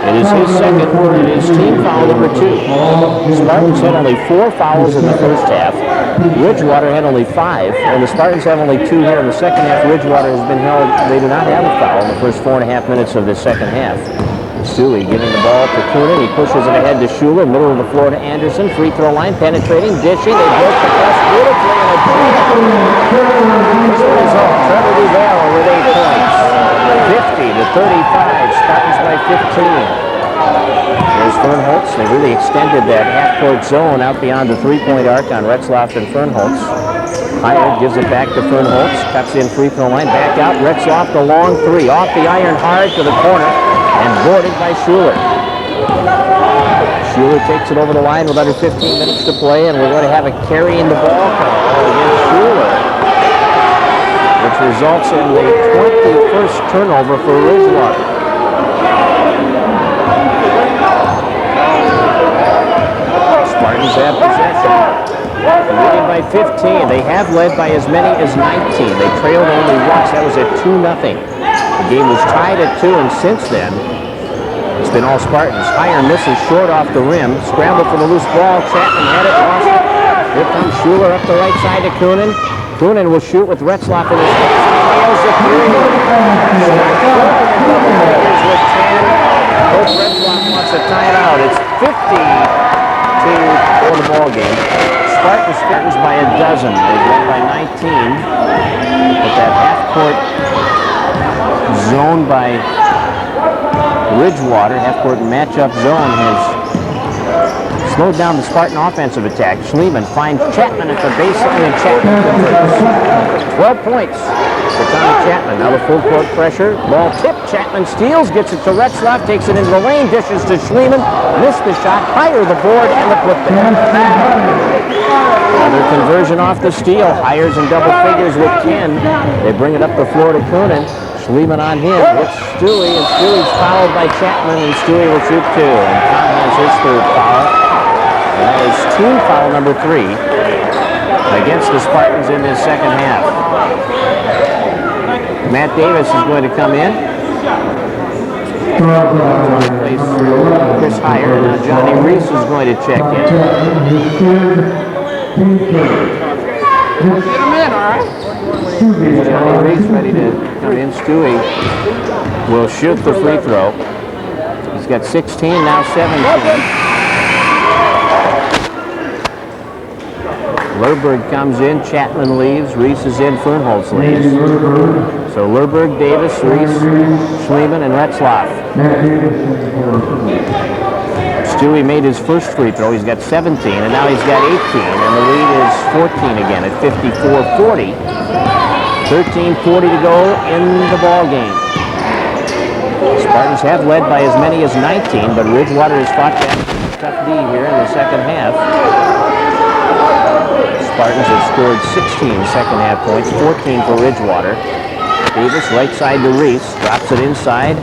[SPEAKER 1] It is his second, and his team foul number 2. Spartans had only 4 fouls in the first half. Ridgewater had only 5, and the Spartans have only 2 here in the second half. Ridgewater has been held. They do not have a foul in the first 4.5 minutes of the second half. Stewie giving the ball to Coonan. He pushes it ahead to Schuler. Middle of the floor to Anderson. Free throw line, penetrating, dishing. They broke the press beautifully, and a result. Trevor Duvel with 8 points. 50-35. Spartans by 15. There's Fernholtz. They really extended that half-court zone out beyond the three-point arc on Retzlaff and Fernholtz. Heyer gives it back to Fernholtz. Cuts in free throw line. Back out. Retzlaff the long 3. Off the iron hard to the corner. And boarded by Schuler. Schuler takes it over the line with under 15 minutes to play, and we're going to have a carrying the ball call against Schuler, which results in the 21st turnover for Ridgewater. Spartans have possession. Leading by 15. They have led by as many as 19. They trailed only once. That was at 2-0. The game was tied at 2, and since then, it's been all Spartans. Heyer misses short off the rim. Scramble for the loose ball. Chapman had it, lost it. Here comes Schuler up the right side to Coonan. Coonan will shoot with Retzlaff in his hands. Nails the 3. With 10. Coach Retzlaff wants to tie it out. It's 50 for the ball game. Spartans by a dozen. They've led by 19. But that half-court zone by Ridgewater, half-court matchup zone, has slowed down the Spartan offensive attack. Schliemann finds Chapman at the baseline, and Chapman converts. 12 points for Tommy Chapman. Now the full court pressure. Ball tipped. Chapman steals, gets it to Retzlaff, takes it into the lane, dishes to Schliemann. Missed the shot, higher the board, and the putback. Another conversion off the steal. Hires in double figures with 10. They bring it up the floor to Coonan. Schliemann on him. It's Stewie, and Stewie's fouled by Chapman, and Stewie will shoot 2. And Tom has his third foul. And that is team foul number 3 against the Spartans in this second half. Matt Davis is going to come in. Replace Chris Heyer. Now Johnny Reese is going to check in.
[SPEAKER 2] Get him in, all right?
[SPEAKER 1] Johnny Reese ready to come in. Stewie will shoot the free throw. He's got 16, now 17. Lerberg comes in, Chapman leaves, Reese is in, Fernholz leaves. So Lerberg, Davis, Reese, Schliemann, and Retzlaff. Stewie made his first free throw. He's got 17, and now he's got 18, and the lead is 14 again at 54-40. 13:40 to go in the ball game. Spartans have led by as many as 19, but Ridgewater has fought back a tough D here in the second half. Spartans have scored 16 second half points, 14 for Ridgewater. Davis right side to Reese, drops it inside.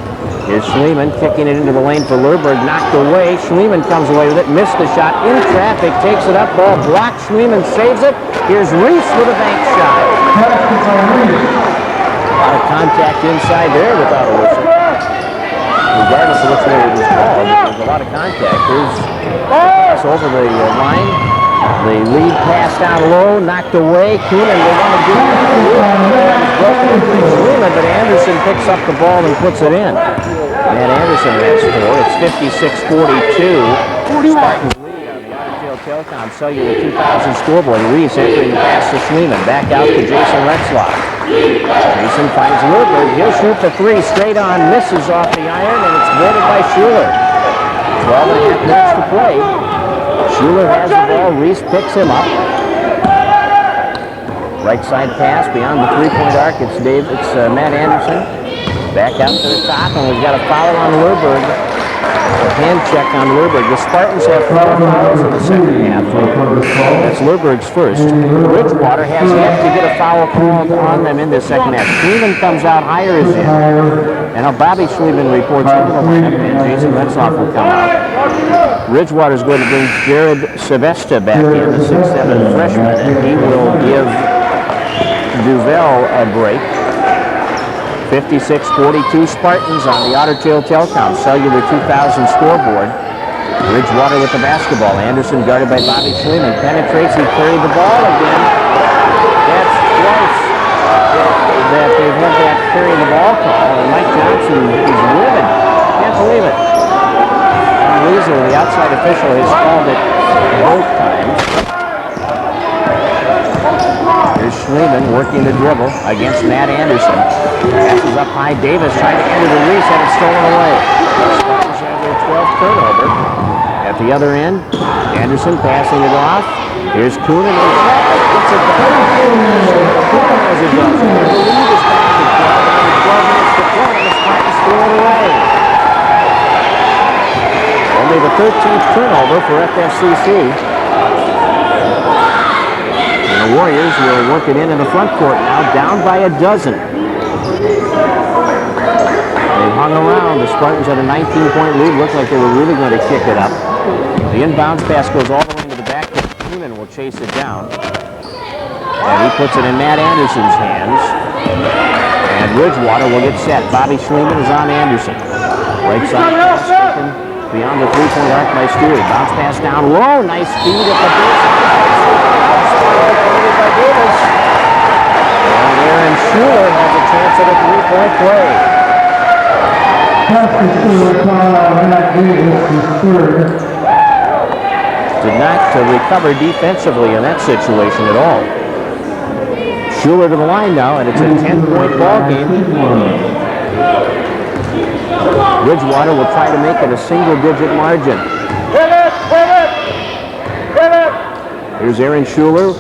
[SPEAKER 1] Here's Schliemann kicking it into the lane for Lerberg, knocked away. Schliemann comes away with it, missed the shot in traffic, takes it up, ball blocked. Schliemann saves it. Here's Reese with a bank shot. A lot of contact inside there without a whistle. Regardless of which way it was called, there's a lot of contact. Here's pass over the line. The lead pass down low, knocked away. Coonan, they want to do it. Schliemann, but Anderson picks up the ball and puts it in. Matt Anderson has 4. It's 56-42. Spartans lead on the Otter Tail Telecom Cellular 2000 scoreboard. Reese entering the pass to Schliemann. Back out to Jason Retzlaff. Jason finds Lerberg. He'll shoot the 3 straight on, misses off the iron, and it's voided by Schuler. 12.5 minutes to play. Schuler has the ball. Reese picks him up. Right side pass beyond the three-point arc. It's Matt Anderson. Back out to the top, and we've got a foul on Lerberg. A hand check on Lerberg. The Spartans have 4 fouls in the second half. That's Lerberg's first. Ridgewater has yet to get a foul called on them in the second half. Schliemann comes out, Heyer is in. And now Bobby Schliemann reports into the lineup, and Jason Retzlaff will come out. Ridgewater is going to bring Jared Sebesta back in, the 6'7" freshman, and he will give Duvel a break. 56-42 Spartans on the Otter Tail Telecom Cellular 2000 scoreboard. Ridgewater with the basketball. Anderson guarded by Bobby Schliemann. Penetrates, he carried the ball again. That's twice that they've had that carrying the ball call, and Mike Johnson is livid. Can't believe it. Weasel, the outside official, has called it both times. Here's Schliemann working the dribble against Matt Anderson. Passes up high. Davis trying to enter the Reese, and it's stolen away. Spartans have their 12th turnover. At the other end, Anderson passing it off. Here's Coonan. Gets it down. Coonan has it done. The lead is back to 12 minutes to play, and the Spartans throw it away. Only the 13th turnover for FFCC. And the Warriors will work it in the front court now, down by a dozen. They hung around. The Spartans had a 19-point lead. Looked like they were really going to kick it up. The inbounds pass goes all the way to the back. Coonan will chase it down. And he puts it in Matt Anderson's hands. And Ridgewater will get set. Bobby Schliemann is on Anderson. Right side pass taken beyond the three-point arc by Stewie. Bounce pass down low. Nice speed at the baseline. By Davis. And Aaron Schuler has a chance at a three-point play. Did not recover defensively in that situation at all. Schuler to the line now, and it's a 10-point ball game. Ridgewater will try to make it a single-digit margin. Here's Aaron Schuler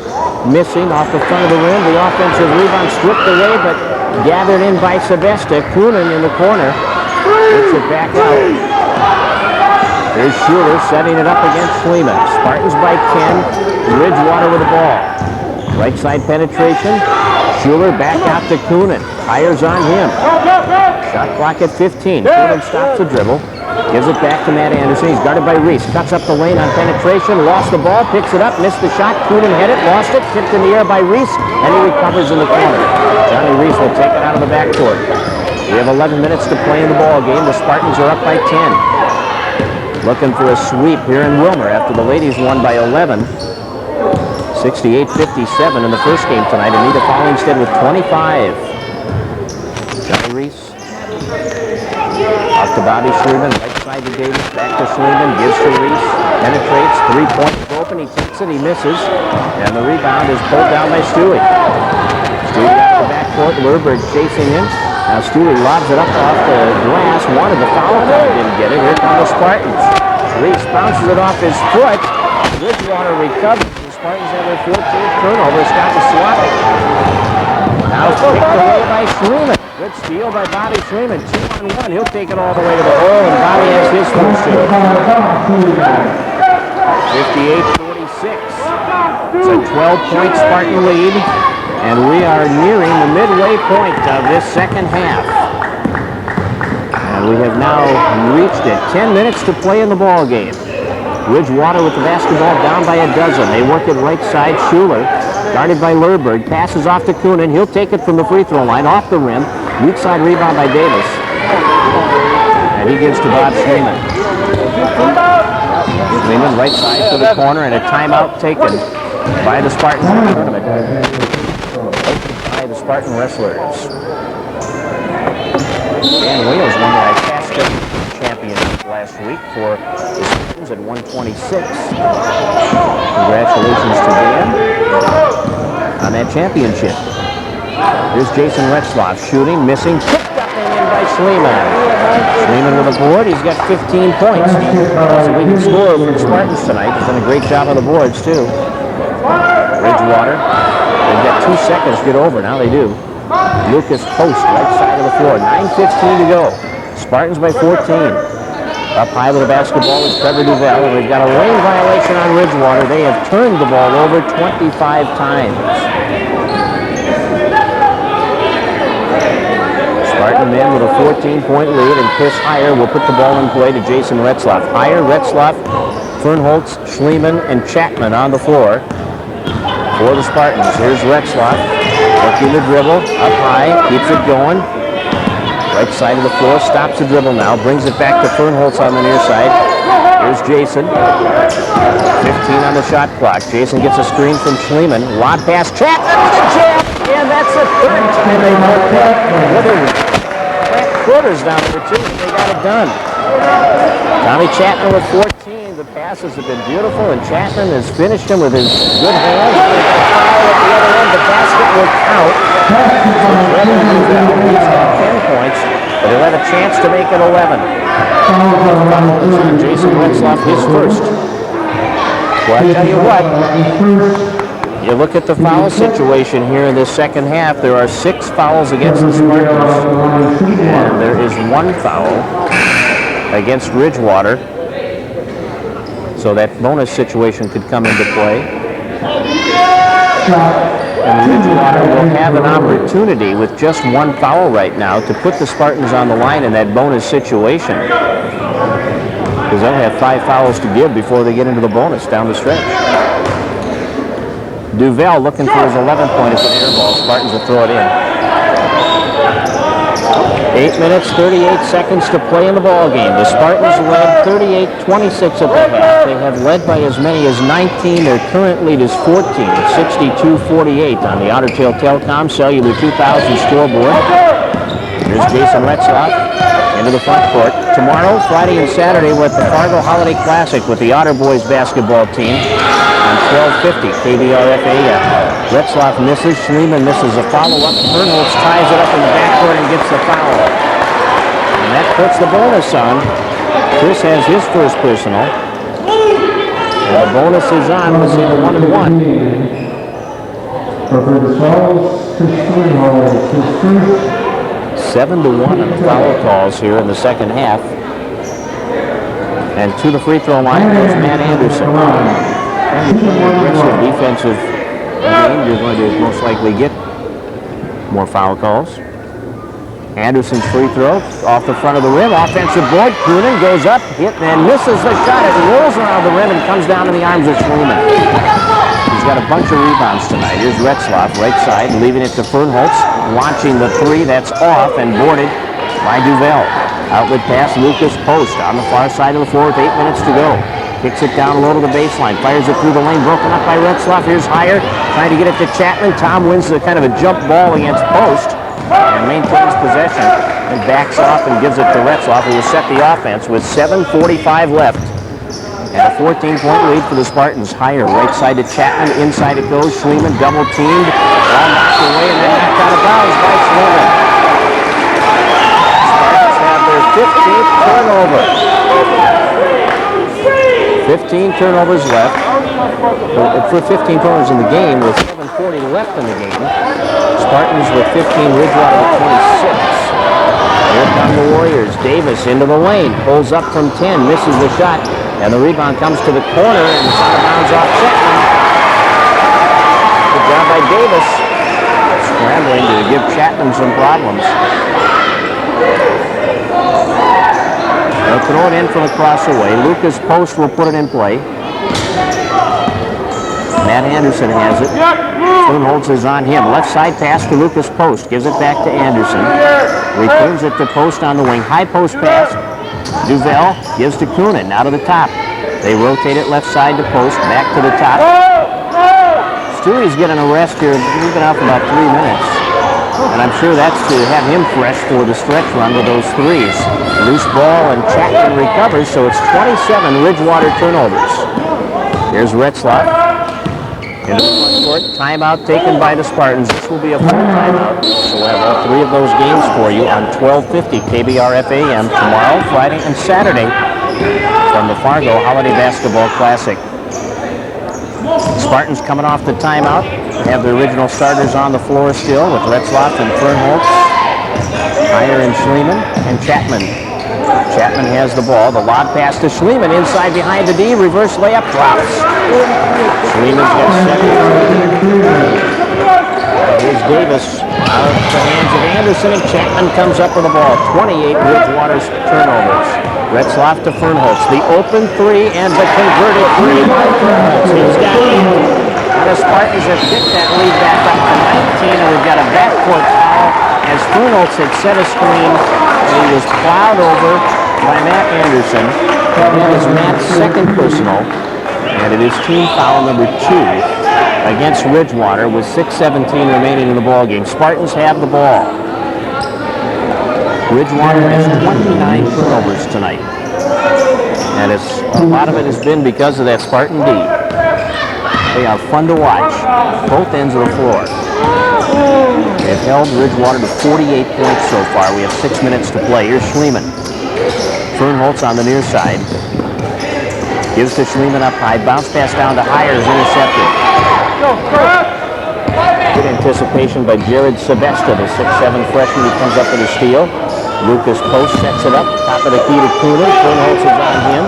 [SPEAKER 1] missing off the front of the rim. The offensive rebound stripped away, but gathered in by Sebesta. Coonan in the corner. Gets it back out. Here's Schuler setting it up against Schliemann. Spartans by 10. Ridgewater with the ball. Right side penetration. Schuler back out to Coonan. Fires on him. Shot clock at 15. Coonan stops the dribble. Gives it back to Matt Anderson. He's guarded by Reese. Cuts up the lane on penetration. Lost the ball. Picks it up. Missed the shot. Coonan had it. Lost it. Tipped in the air by Reese. And he recovers in the corner. Johnny Reese will take it out of the backcourt. We have 11 minutes to play in the ball game. The Spartans are up by 10. Looking for a sweep here in Wilmer after the ladies won by 11. 68-57 in the first game tonight. Anita Follingstead with 25. Johnny Reese. Off to Bobby Schliemann, right side to Davis, back to Schliemann, gives to Reese, penetrates, three-point open, he takes it, he misses, and the rebound is pulled down by Stewie. Stewie got the backcourt, Lerberg chasing him. Now Stewie lobs it up off the glass, wanted the foul call, didn't get it. Here come the Spartans. Reese bounces it off his foot. Ridgewater recovers. The Spartans have their 14th turnover. Scott the swatting. Now it's picked away by Schliemann. Good steal by Bobby Schliemann. 2-on-1. He'll take it all the way to the hole, and Bobby has his first two. 58-46. It's a 12-point Spartan lead, and we are nearing the midway point of this second half. And we have now reached it. 10 minutes to play in the ball game. Ridgewater with the basketball down by a dozen. They work it right side. Schuler, guarded by Lerberg, passes off to Coonan. He'll take it from the free throw line, off the rim. Weak side rebound by Davis. And he gives to Bob Schliemann. Schliemann right side to the corner, and a timeout taken by the Spartans in the tournament. By the Spartan Wrestlers. Dan Wales won the ICASTA championship last week for the Spartans at 126. Congratulations to Dan on that championship. Here's Jason Retzlaff shooting, missing, picked up and in by Schliemann. Schliemann with a board. He's got 15 points. So we can score for the Spartans tonight. He's done a great job on the boards too. Ridgewater. They've got 2 seconds to get over. Now they do. Lucas Post, right side of the floor. 9:15 to go. Spartans by 14. Up high with the basketball is Trevor Duval, and we've got a lane violation on Ridgewater. They have turned the ball over 25 times. Spartan men with a 14-point lead, and Chris Heyer will put the ball in play to Jason Retzlaff. Heyer, Retzlaff, Fernholtz, Schliemann, and Chapman on the floor for the Spartans. Here's Retzlaff, working the dribble, up high, keeps it going. Right side of the floor, stops the dribble now, brings it back to Fernholtz on the near side. Here's Jason. 15 on the shot clock. Jason gets a screen from Schliemann. Lob pass, Chapman with a jab, and that's the third time they broke that. Quarters down there too, and they got it done. Tommy Chapman with 14. The passes have been beautiful, and Chapman has finished them with his good hands. Foul at the other end. The basket will count. He's got 10 points, but he'll have a chance to make it 11. Jason Retzlaff, his first. Well, I tell you what, you look at the foul situation here in this second half, there are 6 fouls against the Spartans, and there is 1 foul against Ridgewater, so that bonus situation could come into play. And Ridgewater will have an opportunity with just 1 foul right now to put the Spartans on the line in that bonus situation, because they'll have 5 fouls to give before they get into the bonus down the stretch. Duval looking for his 11th point. It's an air ball. Spartans will throw it in. 8 minutes, 38 seconds to play in the ball game. The Spartans led 38-26 at the half. They have led by as many as 19. Their current lead is 14 at 62-48 on the Otter Tail Telecom Cellular 2000 scoreboard. Here's Jason Retzlaff into the front court. Tomorrow, Friday and Saturday, with the Fargo Holiday Classic with the Otter Boys basketball team. On 12:50 KBRF AM. Retzlaff misses. Schliemann misses a follow-up. Fernholtz ties it up in the backcourt and gets the foul. And that puts the bonus on. Chris has his first personal. The bonus is on. We'll see the 1-1. 7-1 on the foul calls here in the second half. And to the free throw line goes Matt Anderson. And with more aggressive defensive game, you're going to most likely get more foul calls. Anderson's free throw off the front of the rim. Offensive board. Coonan goes up, hit, and misses the shot. It rolls around the rim and comes down in the arms of Schliemann. He's got a bunch of rebounds tonight. Here's Retzlaff, right side, leaving it to Fernholz. Launching the three. That's off and boarded by Duvel. Outlet pass, Lucas Post on the far side of the floor with 8 minutes to go. Kicks it down low to the baseline. Fires it through the lane. Broken up by Retzlaff. Here's Higher. Trying to get it to Chapman. Tom wins the kind of a jump ball against Post. And maintains possession and backs off and gives it to Retzlaff, who will set the offense with 7:45 left. And a 14-point lead for the Spartans. Higher, right side to Chapman, inside it goes. Schliemann double teamed, all knocked away and then knocked out of bounds by Schliemann. Spartans have their 15th turnover. 15 turnovers left. For 15 turnovers in the game with 7:40 left in the game. Spartans with 15, Ridgewater with 26. Here come the Warriors. Davis into the lane, pulls up from 10, misses the shot, and the rebound comes to the corner, and it's out of bounds off Chapman. Good job by Davis, scrambling to give Chapman some problems. They'll throw it in from across the way. Lucas Post will put it in play. Matt Anderson has it. Fernholz is on him. Left side pass to Lucas Post. Gives it back to Anderson. Returns it to Post on the wing. High post pass. Duvel gives to Coonan. Now to the top. They rotate it left side to Post. Back to the top. Stewie's getting a rest here. He's been out for about 3 minutes. And I'm sure that's to have him fresh for the stretch run with those threes. Loose ball and Chapman recovers. So it's 27 Ridgewater turnovers. Here's Retzlaff. Into the front court, timeout taken by the Spartans. This will be a full timeout. So we'll have all 3 of those games for you on 1250 KBRF AM tomorrow, Friday, and Saturday from the Fargo Holiday Basketball Classic. Spartans coming off the timeout. They have the original starters on the floor still with Retzlaff and Fernholz, Higher and Schliemann, and Chapman. Chapman has the ball. The lob pass to Schliemann inside behind the D. Reverse layup drops. Schliemann's got 7. Here's Davis out of the hands of Anderson, and Chapman comes up with the ball. 28 Ridgewater's turnovers. Retzlaff to Fernholz. The open 3 and the converted 3 by Fernholz. He's got 8. And the Spartans have picked that lead back up to 19, and we've got a backcourt foul as Fernholz had set a screen, and he was plowed over by Matt Anderson. And that is Matt's second personal, and it is team foul number 2 against Ridgewater with 6:17 remaining in the ballgame. Spartans have the ball. Ridgewater has 29 turnovers tonight, and a lot of it has been because of that Spartan D. They are fun to watch, both ends of the floor. They've held Ridgewater to 48 points so far. We have 6 minutes to play. Here's Schliemann. Fernholz on the near side. Gives to Schliemann up high. Bounce pass down to Higher is intercepted. Good anticipation by Jared Sebesta, the 6'7" freshman who comes up with a steal. Lucas Post sets it up. Top of the key to Coonan. Fernholz is on him.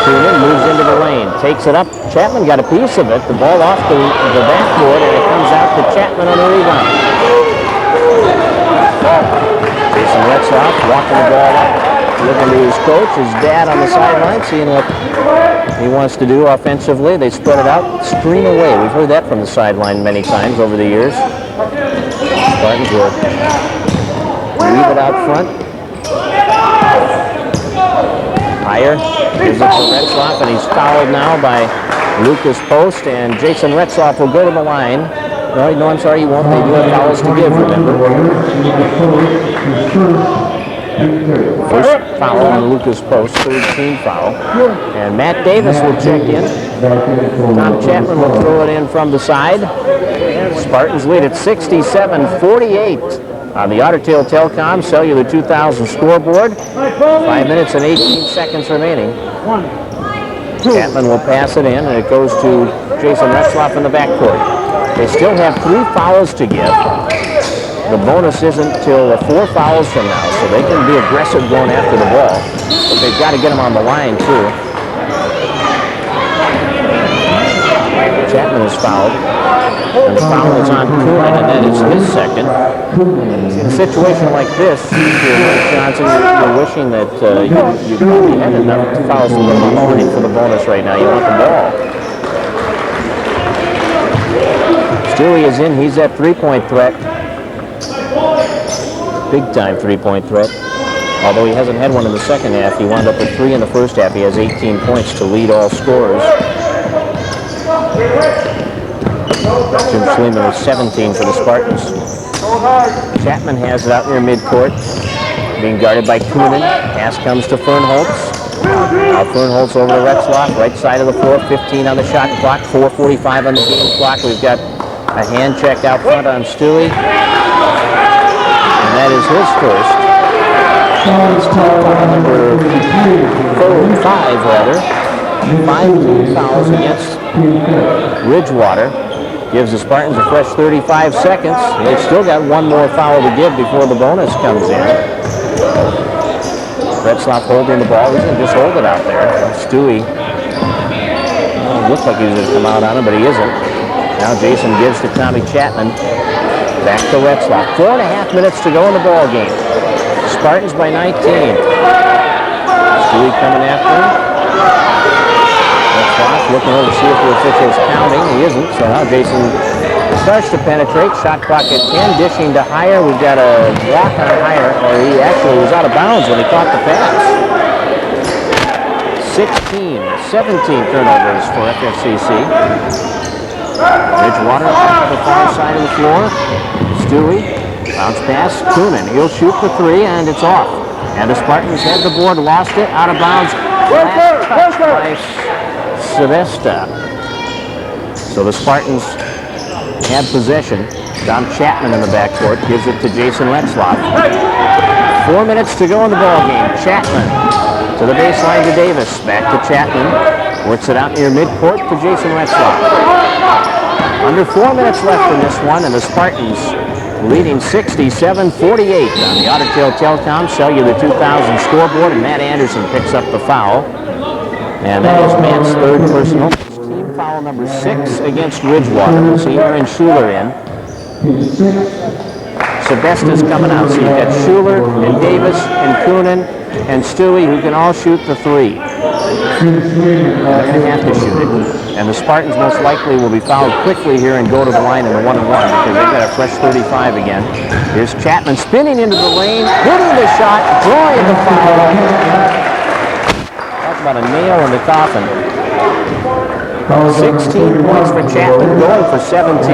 [SPEAKER 1] Coonan moves into the lane. Takes it up. Chapman got a piece of it. The ball off the backboard, and it comes out to Chapman on the rebound. Jason Retzlaff walking the ball up. Looking to his coach, his dad on the sideline, seeing what he wants to do offensively. They spread it out, stream away. We've heard that from the sideline many times over the years. Spartans will leave it out front. Higher gives it to Retzlaff, and he's fouled now by Lucas Post, and Jason Retzlaff will go to the line. No, I'm sorry, he won't. They do have fouls to give, remember. First foul on Lucas Post, third team foul. And Matt Davis will check in. Tom Chapman will throw it in from the side. Spartans lead at 67-48 on the Otter Tail Telecom Cellular 2000 scoreboard. 5 minutes and 18 seconds remaining. Chapman will pass it in, and it goes to Jason Retzlaff in the backcourt. They still have 3 fouls to give. The bonus isn't till 4 fouls from now, so they can be aggressive going after the ball. But they've got to get them on the line, too. Chapman is fouled, and the foul is on Coonan, and that is his second. In a situation like this, Johnson, you're wishing that you probably had enough fouls to get on the line for the bonus right now. You want the ball. Stewie is in. He's that three-point threat. Big-time three-point threat. Although he hasn't had one in the second half, he wound up with 3 in the first half. He has 18 points to lead all scorers. Jim Schliemann with 17 for the Spartans. Chapman has it out near midcourt, being guarded by Coonan. Pass comes to Fernholtz. Now Fernholtz over to Retzlaff, right side of the floor, 15 on the shot clock, 4:45 on the game clock. We've got a hand check out front on Stewie. And that is his first. Number 5, rather. 5 fouls against Ridgewater. Gives the Spartans a fresh 35 seconds. They've still got one more foul to give before the bonus comes in. Retzlaff holding the ball. He's going to just hold it out there. Stewie, looks like he was going to come out on him, but he isn't. Now Jason gives to Tommy Chapman. Back to Retzlaff. 4.5 minutes to go in the ball game. Spartans by 19. Stewie coming after him. Retzlaff looking over to see if the official's counting. He isn't, so now Jason starts to penetrate. Shot clock at 10, dishing to Heyer. We've got a walk on Heyer, or he actually was out of bounds when he caught the pass. 17 turnovers for FFCC. Ridgewater on the far side of the floor. Stewie, bounce pass, Coonan. He'll shoot the 3, and it's off. And the Spartans had the board, lost it, out of bounds. Last touch by Sevesta. So the Spartans had possession. Tom Chapman in the backcourt gives it to Jason Retzlaff. 4 minutes to go in the ball game. Chapman to the baseline to Davis. Back to Chapman. Works it out near midcourt to Jason Retzlaff. Under 4 minutes left in this one, and the Spartans leading 67-48 on the Otter Tail Telecom Cellular 2000 scoreboard, and Matt Anderson picks up the foul. And that is Matt's 3rd personal. Team foul number 6 against Ridgewater. We'll see Aaron Schuler in. Sebesta's coming out. So you've got Schuler and Davis and Coonan and Stewie, who can all shoot the 3. They're going to have to shoot it. And the Spartans most likely will be fouled quickly here and go to the line in the 1-and-1 because they've got a fresh 35 again. Here's Chapman spinning into the lane, hitting the shot, drawing the foul. Talk about a nail in the coffin. 16 points for Chapman, going for 17.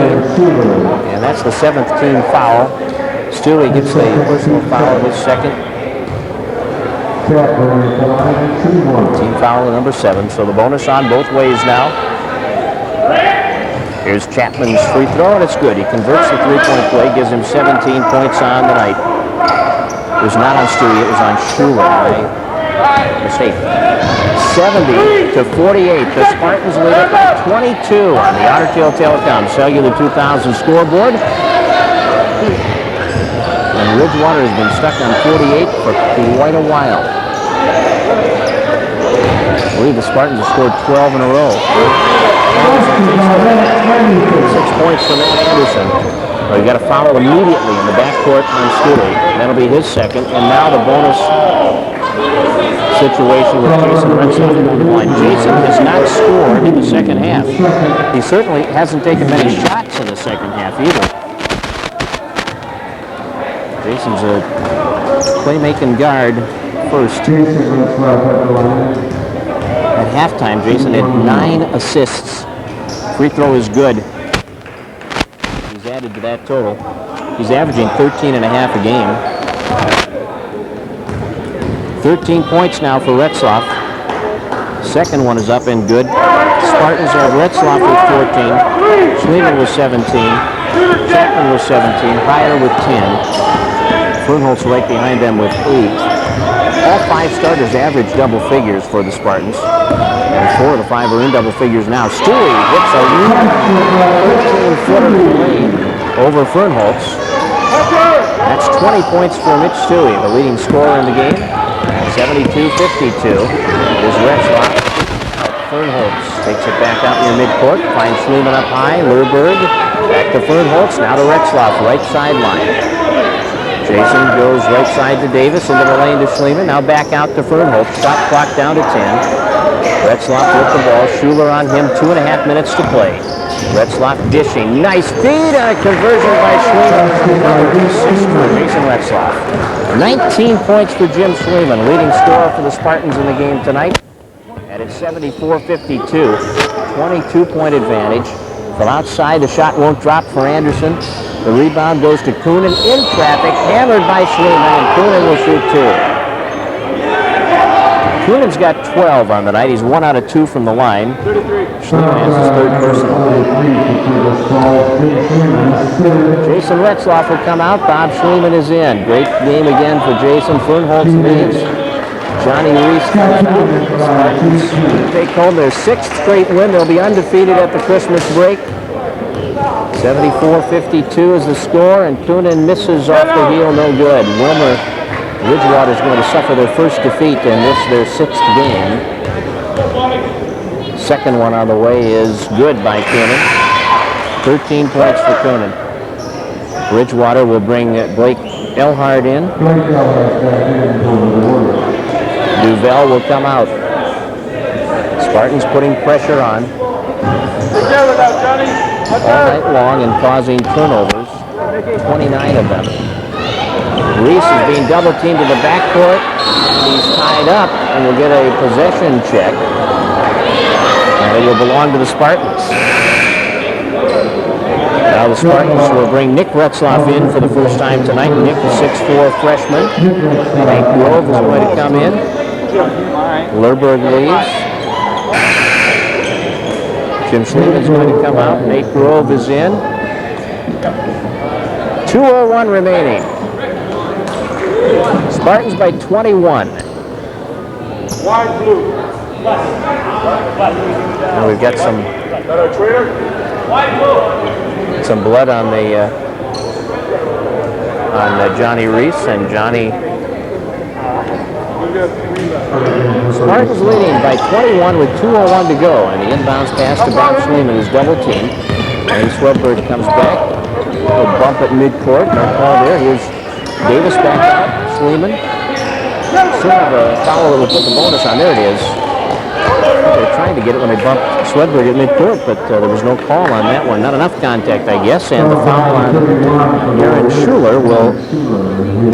[SPEAKER 1] And that's the 7th team foul. Stewie gets a personal foul, his 2nd. Team foul number 7, so the bonus on both ways now. Here's Chapman's free throw, and it's good. He converts the 3-point play, gives him 17 points on the night. It was not on Stewie, it was on Schuler. Mistake. 70-48. The Spartans lead it by 22 on the Otter Tail Telecom Cellular 2000 scoreboard. And Ridgewater has been stuck on 48 for quite a while. I believe the Spartans have scored 12 in a row. 6 points for Matt Anderson. Well, you got to foul immediately in the backcourt on Stewie. That'll be his 2nd. And now the bonus situation with Jason Retzlaff on the line. Jason has not scored in the second half. He certainly hasn't taken many shots in the second half either. Jason's a playmaking guard first. At halftime, Jason had 9 assists. Free throw is good. He's added to that total. He's averaging 13.5 a game. 13 points now for Retzlaff. 2nd one is up and good. Spartans have Retzlaff with 14. Schliemann with 17. Chapman with 17. Heyer with 10. Fernholtz right behind them with 8. All 5 starters average double figures for the Spartans. And 4 of the 5 are in double figures now. Stewie hits a 13-footer lane over Fernholtz. That's 20 points for Mitch Stewie, the leading scorer in the game. 72-52 is Retzlaff. Fernholtz takes it back out near midcourt, finds Schliemann up high, Lurberg, back to Fernholtz, now to Retzlaff, right sideline. Jason goes right side to Davis, into the lane to Schliemann, now back out to Fernholtz, shot clock down to 10. Retzlaff with the ball, Schuler on him, 2.5 minutes to play. Retzlaff dishing, nice feed, and a conversion by Schliemann. 6 for Jason Retzlaff. 19 points for Jim Schliemann, leading scorer for the Spartans in the game tonight. And it's 74-52, 22-point advantage. From outside, the shot won't drop for Anderson. The rebound goes to Coonan in traffic, hammered by Schliemann, and Coonan will shoot 2. Coonan's got 12 on the night. He's 1 out of 2 from the line. Schliemann has his 3rd personal. Jason Retzlaff will come out. Bob Schliemann is in. Great game again for Jason. Fernholtz leads. Johnny Reese comes out. Spartans take home their 6th straight win. They'll be undefeated at the Christmas break. 74-52 is the score, and Coonan misses off the heel, no good. Wilmer Ridgewater is going to suffer their first defeat in this, their 6th game. Second one on the way is good by Coonan. 13 points for Coonan. Ridgewater will bring Blake Elhard in. Duvel will come out. Spartans putting pressure on all night long and causing turnovers, 29 of them. Reese is being double teamed to the backcourt. He's tied up and will get a possession check. And it will belong to the Spartans. Now the Spartans will bring Nick Retzlaff in for the first time tonight. Nick, the 6'4" freshman. Nate Grove is going to come in. Lurberg leaves. Jim Schliemann is going to come out. Nate Grove is in. 2:01 remaining. Spartans by 21.
[SPEAKER 2] Wide blue.
[SPEAKER 1] Now we've got some blood on the Johnny Reese and Johnny. Spartans leading by 21 with 2:01 to go, and the inbounds pass to Bob Schliemann, who's double teamed. And Swedberg comes back. A bump at midcourt, no call there. Here's Davis back out. Schliemann. Sort of a foul that will put the bonus on. There it is. They were trying to get it when they bumped Swedberg at midcourt, but there was no call on that one. Not enough contact, I guess, and the foul on Aaron Schuler will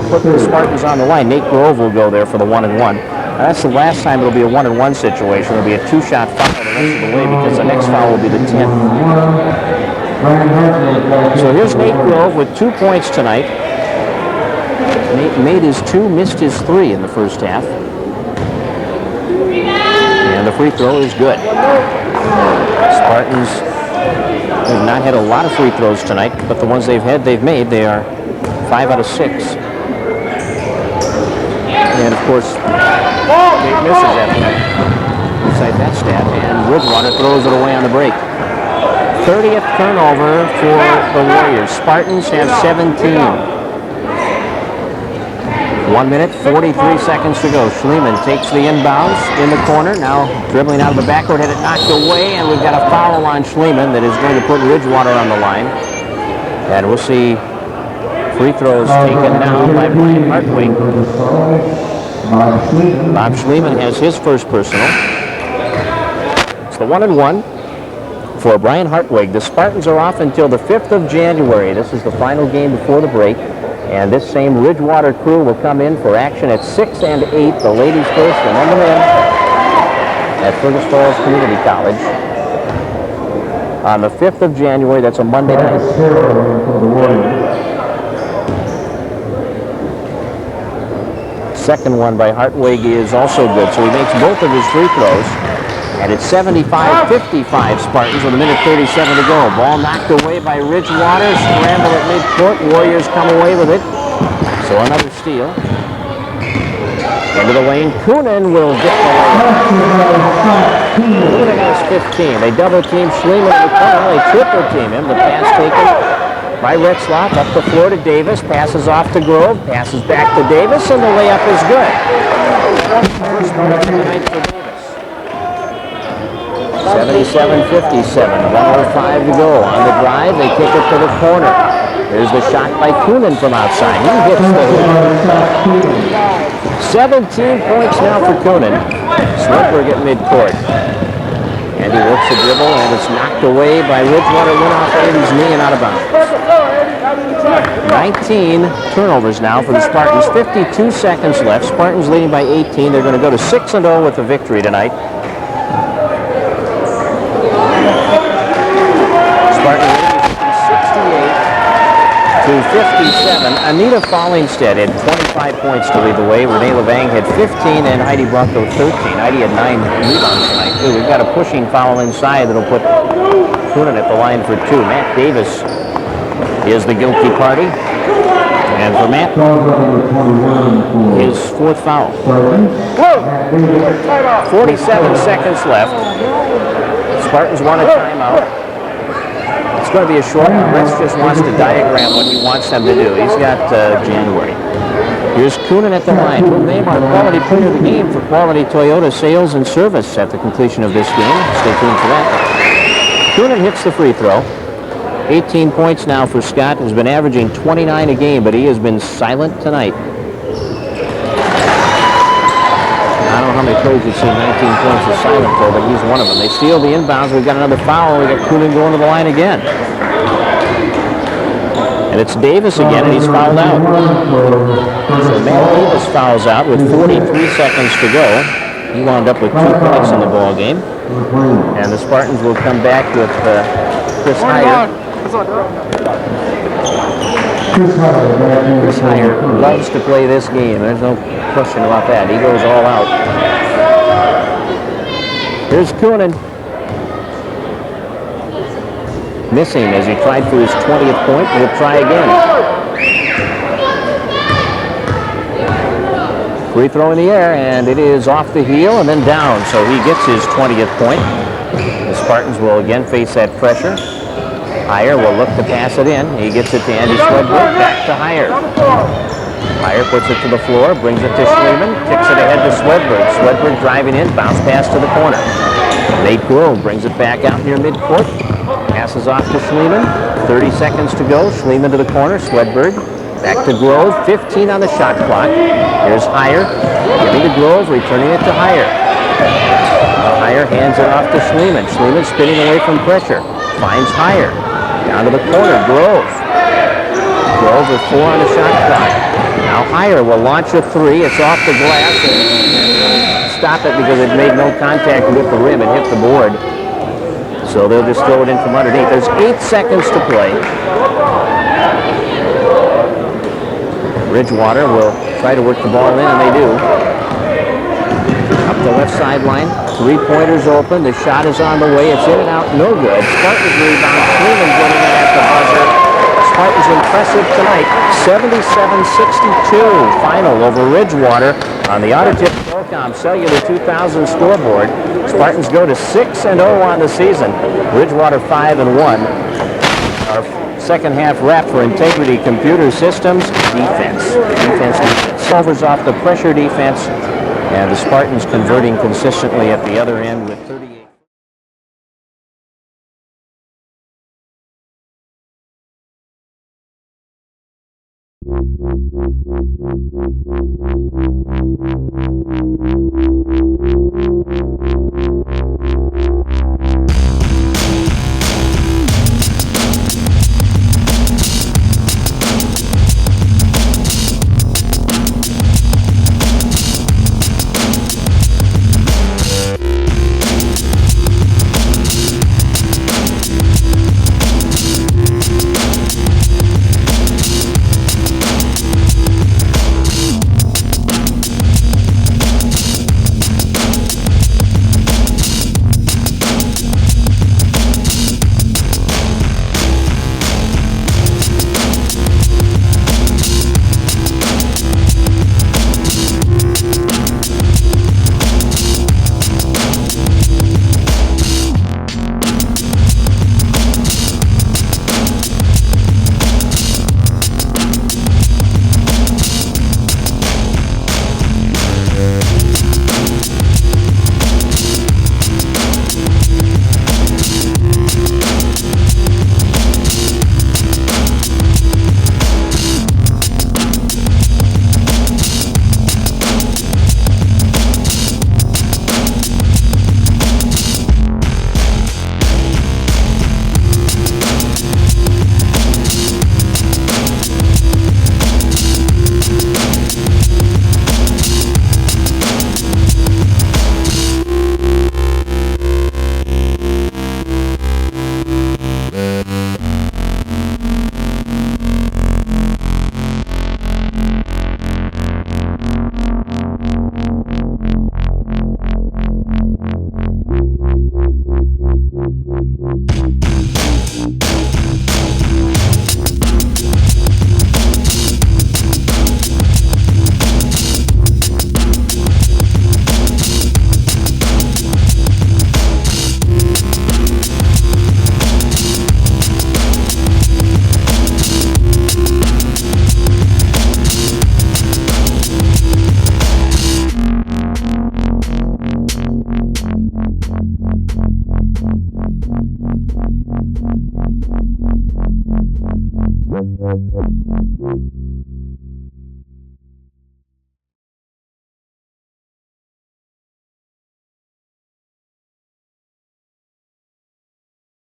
[SPEAKER 1] put the Spartans on the line. Nate Grove will go there for the 1-and-1. That's the last time it'll be a 1-and-1 situation. It'll be a 2-shot foul the rest of the way because the next foul will be the 10th. So here's Nate Grove with 2 points tonight. Nate made his 2, missed his 3 in the first half. And the free throw is good. Spartans have not had a lot of free throws tonight, but the ones they've made. They are 5 out of 6. And of course, Nate misses that one. Inside that stat, and Ridgewater throws it away on the break. 30th turnover for the Warriors. Spartans have 17. 1 minute, 43 seconds to go. Schliemann takes the inbounds in the corner. Now dribbling out of the backcourt, had it knocked away, and we've got a foul on Schliemann that is going to put Ridgewater on the line. And we'll see free throws taken now by Brian Hartwig. Bob Schliemann has his first personal. It's the 1-and-1 for Brian Hartwig. The Spartans are off until the 5th of January. This is the final game before the break. And this same Ridgewater crew will come in for action at 6 and 8, the ladies first and then the men at Fergus Falls Community College on the 5th of January. That's a Monday night. Second one by Hartwig is also good, so he makes both of his free throws. And it's 75-55 Spartans with 1:37 to go. Ball knocked away by Ridgewater. Scramble at midcourt. Warriors come away with it. So another steal. Into the lane, Coonan will get the layup. Coonan has 15. They double team Schliemann in the corner. They triple team him. The pass taken by Retzlaff up the floor to Davis. Passes off to Grove. Passes back to Davis, and the layup is good. First point of the night for Davis. 77-57. 1:05 to go. On the drive, they kick it to the corner. There's the shot by Coonan from outside. He hits the hoop. 17 points now for Coonan. Swedberg at midcourt. And he works the dribble, and it's knocked away by Ridgewater. Went off Andy's knee and out of bounds. 19 turnovers now for the Spartans. 52 seconds left. Spartans leading by 18. They're going to go to 6-0 with the victory tonight. Spartans 68-57. Anita Fallingstead had 25 points to lead the way. Renee Levang had 15, and Heidi Bronco 13. Heidi had 9 rebounds tonight, too. We've got a pushing foul inside that'll put Coonan at the line for 2. Matt Davis is the guilty party. And for Matt, his 4th foul. 47 seconds left. Spartans want a timeout. It's going to be a short one. Retz just wants to diagram what he wants them to do. He's got January. Here's Coonan at the line. We'll name our quality player of the game for Quality Toyota Sales and Service at the completion of this game. Stay tuned for that. Coonan hits the free throw. 18 points now for Scott, who's been averaging 29 a game, but he has been silent tonight. I don't know how many players you've seen 19 points of silent for, but he's one of them. They steal the inbounds. We've got another foul. We've got Coonan going to the line again. And it's Davis again, and he's fouled out. So Matt Davis fouls out with 43 seconds to go. He wound up with 2 points in the ball game. And the Spartans will come back with Chris Heyer. Chris Heyer loves to play this game. There's no question about that. He goes all out. Here's Coonan. Missing as he tried for his 20th point. He'll try again. Free throw in the air, and it is off the heel and then down. So he gets his 20th point. The Spartans will again face that pressure. Heyer will look to pass it in. He gets it to Andy Swedberg. Back to Heyer. Heyer puts it to the floor, brings it to Schliemann, kicks it ahead to Swedberg. Swedberg driving in, bounce pass to the corner. Nate Grove brings it back out near midcourt. Passes off to Schliemann. 30 seconds to go. Schliemann to the corner. Swedberg back to Grove. 15 on the shot clock. Here's Heyer. Giving to Grove, returning it to Heyer. Heyer hands it off to Schliemann. Schliemann spinning away from pressure. Finds Heyer. Down to the corner. Grove. Grove with 4 on the shot clock. Now Heyer will launch a 3. It's off the glass. And stop it because it made no contact with the rim. It hit the board. So they'll just throw it in from underneath. There's 8 seconds to play. Ridgewater will try to work the ball in, and they do. Up the left sideline. 3-pointers open. The shot is on the way. It's in and out. No good. Spartans rebound. Schliemann getting it at the buzzer. Spartans impressive tonight. 77-62 final over Ridgewater on the Autotip Qualcomm Cellular 2000 scoreboard. Spartans go to 6-0 on the season. Ridgewater 5-1. Our second half wrap for Integrity Computer Systems. Defense. Solvers off the pressure defense. And the Spartans converting consistently at the other end with 38.